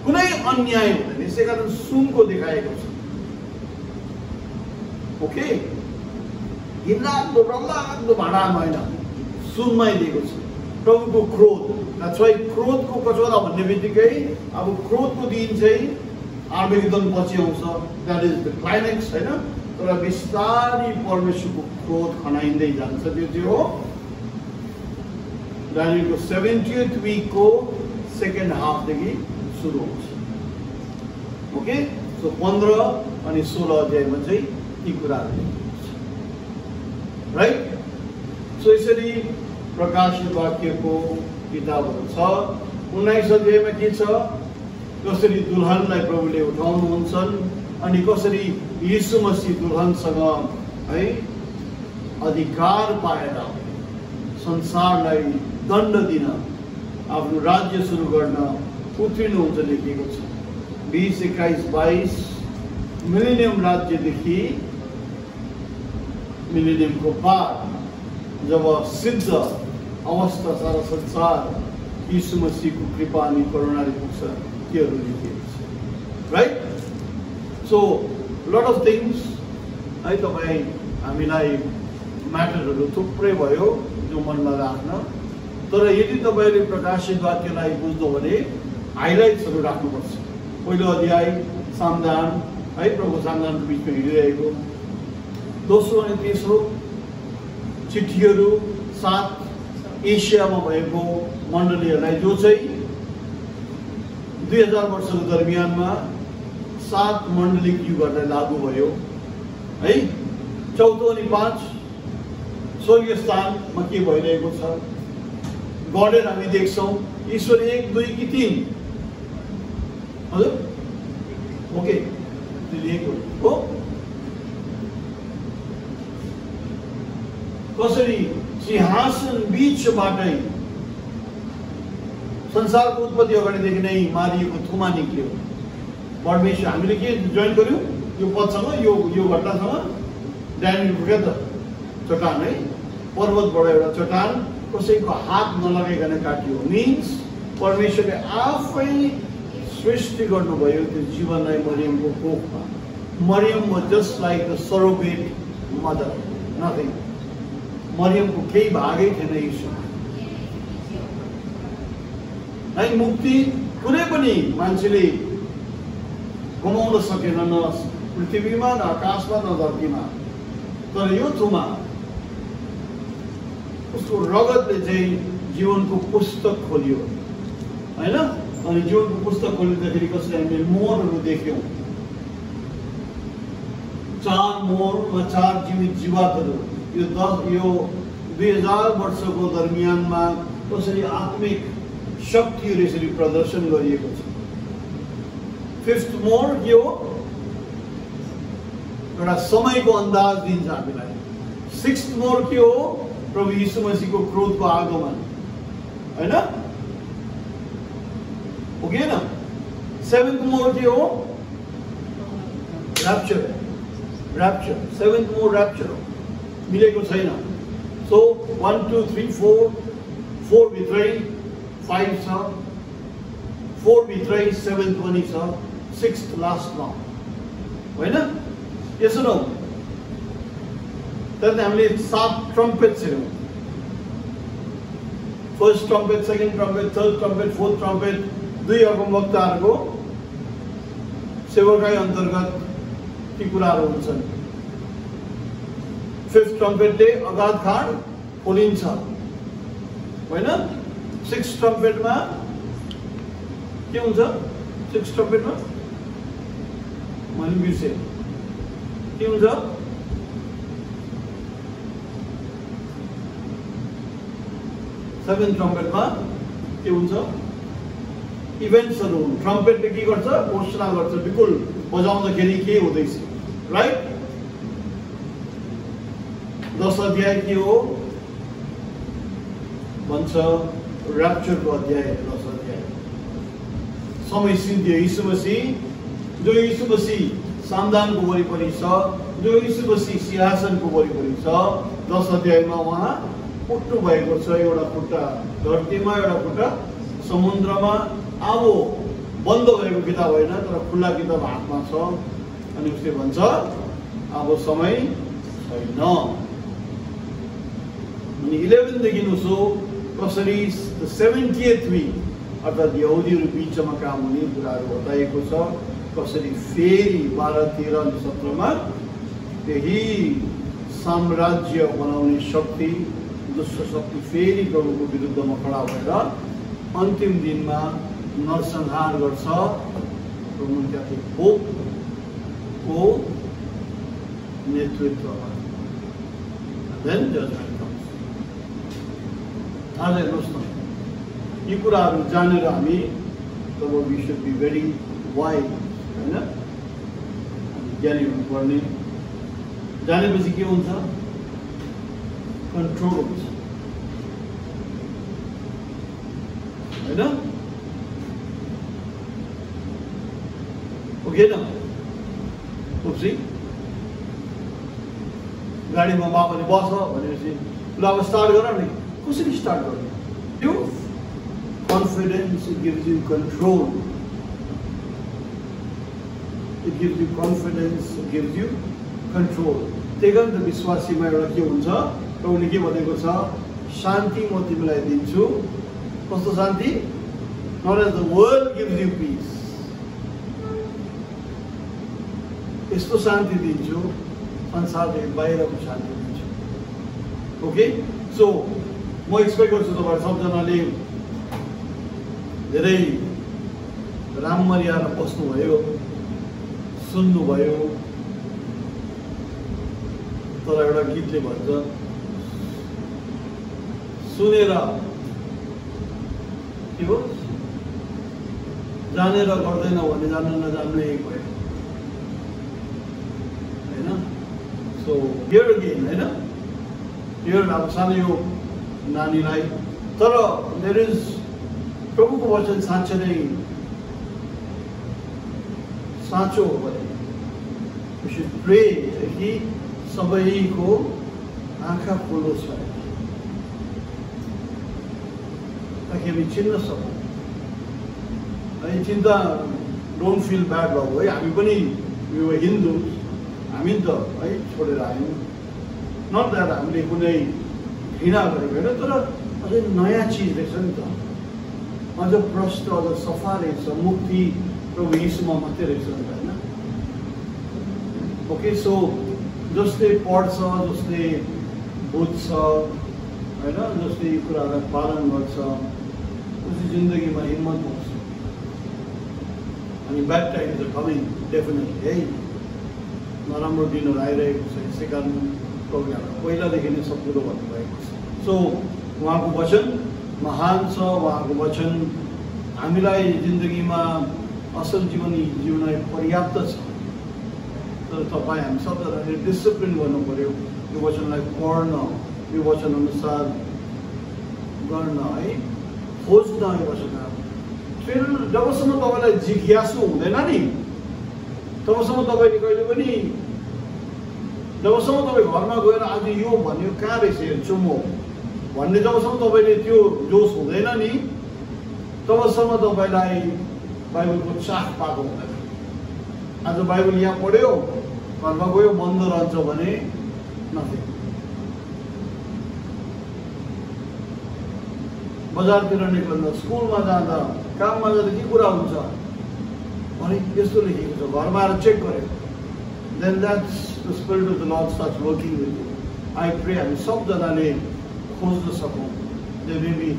कुनै अन्याय हुँदैन। यसै कारण सुनको देखाएको छ। ओके, घिनलाग्दो डरलाग्दो भाँडामा होइन, सुनमै दिएको छ प्रभुको क्रोध। क्रोधको कचौरा भन्ने बित्तिकै अब क्रोधको दिन चाहिँ आर्मेगेदन पछि आउँछ, द्याट इज द क्लाइमेक्स होइन। तर बिस्तारै परमेश्वरको क्रोध खनाइँदै जान्छ। त्यो चाहिँ हो दानियलको 70th विकको सेकेन्ड हाफदेखि सुरु हुन्छ। ओके, सो 15 अनि 16 अध्यायमा चाहिँ यी कुराहरू राइट। सो यसरी प्रकाशित वाक्यको किताबहरू छ। 19 अध्यायमा के छ, कसरी दुल्हनलाई प्रभुले उठाउनुहुन्छन् अनि कसरी यीशु मसीह दुल्हनसँग है अधिकार पाएर संसारलाई दण्ड दिन आफ्नो राज्य सुरु गर्न उत्रिनुहुन्छ लेखिएको छ। 20, 21, 22 मिलेनियम राज्यदेखि मिलेनियमको पार जब सिद्ध अवस्था सारा संसार यीशु मसीहको कृपा अनि करुणाले पुग्छ, त्योहरू लेखिएको छ। Right? So lot of things है, तपाईँ हामीलाई म्याटरहरू थुप्रै भयो जो मनमा राख्न, तर यदि तपाईँले प्रकाशित वाक्यलाई बुझ्नु भने हाइलाइट्सहरू राख्नुपर्छ। पहिलो अध्याय सामदान है, प्रभु सामदानको बिचमा हिँडिरहेको। दोस्रो अनि तेस्रो चिठीहरू 7 एसियामा भएको मण्डलीहरूलाई, जो चाहिँ 2000 वर्षको दरमियानमा 7 मण्डलिक युगहरूलाई लागू भयो है। चौथो अनि 5 स्वर्गीय स्थानमा के भइरहेको छ, गडेर हामी देख्छौँ। ईश्वर 1, 2 कि 3? हजुर, ओके, हो। कसरी सिंहासन बीचबाटै संसारको उत्पत्ति अगाडिदेखि नै मारिएको थुमा निक्ल्यो। परमेश्वर हामीले के जोइन गर्यौँ यो पदसँग, यो घटनासँग? ड्यानियलको क्या त चट्टान है, पर्वतबाट एउटा चट्टान कसैको हात नलगाइकन काटियो। मिन्स परमेश्वरले आफै सृष्टि गर्नुभयो त्यो जीवनलाई मरियमको कोखमा। मरियम was just like the surrogate mother, nothing. मरियमको केही भागै थिएन यीशु है। मुक्ति कुनै पनि मान्छेले गुमाउन सकेन, न पृथ्वीमा, न आकाशमा, न धरतीमा। तर यो थुमा उसको रगतले चाहिँ जीवनको पुस्तक खोलियो होइन। अनि जीवनको पुस्तक खोलिँदाखेरि कसरी हामीले मोहरहरू देख्यौँ, 4 मोहरमा 4 जीवित जीवातहरू। यो 2000 वर्षको दरमियानमा कसरी आत्मिक शक्तिहरू यसरी प्रदर्शन गरिएको छ। 5th मोहर के हो? एउटा समयको अन्दाज दिन्छ हामीलाई। 6th मोहर के हो? प्रभु यीशु मसीहको क्रोधको आगमन होइन, हो कि होइन? 7th मोहर के हो? ऱ्याप्चर। 7th मोहर ऱ्याप्चर हो, मिलेको छैन। सो 1, 2, 3, 4 भित्रै 5 छ, 4 भित्रै 7th पनि छ, 6th लास्टमा होइन। यसो न, तर हामीले 7 ट्रम्पेट्स हेऱ्यौँ। 1st trumpet, 2nd trumpet, 3rd trumpet, 4th trumpet, 2 अगमवक्ताहरूको सेवकाई अन्तर्गत ती कुराहरू हुन्छन्। 5th ट्रम्पेटले अगाध खाड खोलिन्छ होइन। 6th ट्रम्पेटमा के हुन्छ? 6th ट्रम्पेटमा मैले बिर्सेँ, के हुन्छ? 7th ट्रम्पेटमा के हुन्छ? इभेन्ट्सहरू। ट्रम्पेटले के गर्छ? घोषणा गर्छ, बिल्कुल बजाउँदाखेरि के हुँदैछ। राइट? 10 अध्याय के हो भन्छ? ऱ्याप्चरको अध्याय। 10 अध्याय समय सिद्धियो। यीशु मसीह, जो यीशु मसीह सामदानको वरिपरि छ, जो यीशु मसीह सिंहासनको वरिपरि छ। 10 अध्यायमा उहाँ उठ्नु भएको छ। एउटा खुट्टा धरतीमा, एउटा खुट्टा समुद्रमा। अब बन्द भएको किताब होइन, तर खुल्ला किताब हातमा छ। अनि उसले भन्छ अब समय छैन। अनि 11 देखि उसो कसरी 70th वीक अर्थात् यहुदीहरू बिचमा काम हुने कुराहरू बताइएको छ। कसरी फेरि 12, 13 अनि 17मा त्यही साम्राज्य बनाउने शक्ति, दुष्ट शक्ति फेरि प्रभुको विरुद्धमा खडा भएर अन्तिम दिनमा नरसंहार गर्छ। रोमन क्याथोलिक पोपको नेतृत्वमा। Then judgement comes. आज हेर्नुहोस् न, यी कुराहरू जानेर हामी तब we should be very wise, होइन, ज्ञानी हुनुपर्ने। जानेपछि के हुन्छ? कन्ट्रोल हुन्छ, होइन? ओके न? उपसी गाडीमा बाबाले बस भनेपछि ल अब स्टार्ट गर नि, कसरी स्टार्ट गर्ने? त्यो confidence, it gives you control. It gives you confidence, it gives you control. त्यही कारण त विश्वासीमा एउटा के हुन्छ? प्रभुले के भनेको छ? शान्ति म तिमीलाई दिन्छु। कस्तो शान्ति? Not as the world gives you peace. यस्तो शान्ति दिन्छु संसारदेखि बाहिरको शान्ति दिन्छु। ओके, सो म एक्सपेक्ट गर्छु तपाईहरु सबजनाले धेरै राम्ररी आएर बस्नुभयो, सुन्नुभयो। तर एउटा गीतले भन्छ सुनेर के हो? जानेर गर्दैन भने जान्नु नजान्नु एक भयो, होइन? सो हियर अगेन, होइन, हियर अब सानो यो नानीलाई, तर देयर इज प्रभुको वचन साँच्चै नै साँचो हो भने वी शुड प्रे कि सबैको आँखा खोलोस् ताकि हामी चिन्न सकौँ। अनि चिन्ता डोन्ट फिल ब्याड बाबु, है, हामी पनि यो हिन्दू, हामी त है छोडेर आयौँ। नट द्याट हामीले कुनै घृणा गरेको होइन, तर अझै नयाँ चिज रहेछ नि त, अझ प्रष्ट, अझ सफा रहेछ, मुक्ति प्रभु यीशुमा मात्रै रहेछ नि त, होइन? ओके, सो जसले पढ्छ, जसले बुझ्छ, होइन, जसले यी कुराहरूलाई पालन गर्छ, उसले जिन्दगीमा हिम्मत पाउँछ। अनि bad times are coming definitely, है, नराम्रो दिनहरू आइरहेको छ। यसै कारण प्रभुले हामीलाई पहिलादेखि नै सब कुरो भन्नुभएको छ। सो उहाँको वचन महान छ, उहाँको वचन हामीलाई जिन्दगीमा असल जीवन जिउन पर्याप्त छ। तर तपाईँ हामी सबैजनाले डिसिप्लिन गर्नु पर्यो, यो वचनलाई पढ्न, यो वचन अनुसार गर्न, है, खोज्न यो वचन। फेरि जबसम्म तपाईँलाई जिज्ञासु हुँदैन नि, तबसम्म तपाईँले कहिले पनि, जबसम्म तपाईँ घरमा गएर आज यो भन्यो कहाँ रहेछ हेर्छु म भन्ने जबसम्म तपाईँले त्यो जोस हुँदैन नि, तबसम्म तपाईँलाई बाइबलको चाख पाएको हुँदैन। आज बाइबल यहाँ पढ्यो, घरमा गयो, बन्द रहन्छ भने नथिङ। बजारतिर निक्लँदा, स्कुलमा जाँदा, काममा जाँदा के कुरा हुन्छ भने यस्तो लेखेको छ, घरमा आएर चेक गर्यो, then that's the spirit of the Lord starts working with you. I pray हामी सबजनाले खोज्न सकौँ। There may be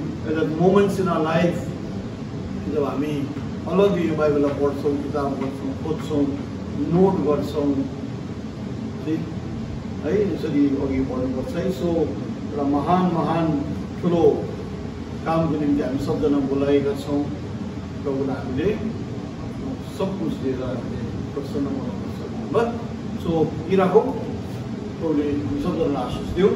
moments in our life जब हामी अलग्गै यो बाइबललाई पढ्छौँ, किताब पढ्छौँ, खोज्छौँ, नोट गर्छौँ, है, यसरी अघि बढ्नुपर्छ है। सो एउटा महान महान ठुलो कामको निम्ति हामी सबजना बोलाएका छौँ। प्रभुलाई हामीले सब कुछ दिएर हामीले प्रसन्न बनाउन सकौँ। ल, सो यी राखौँ, प्रभुले सबजनालाई आशिष दिउँ।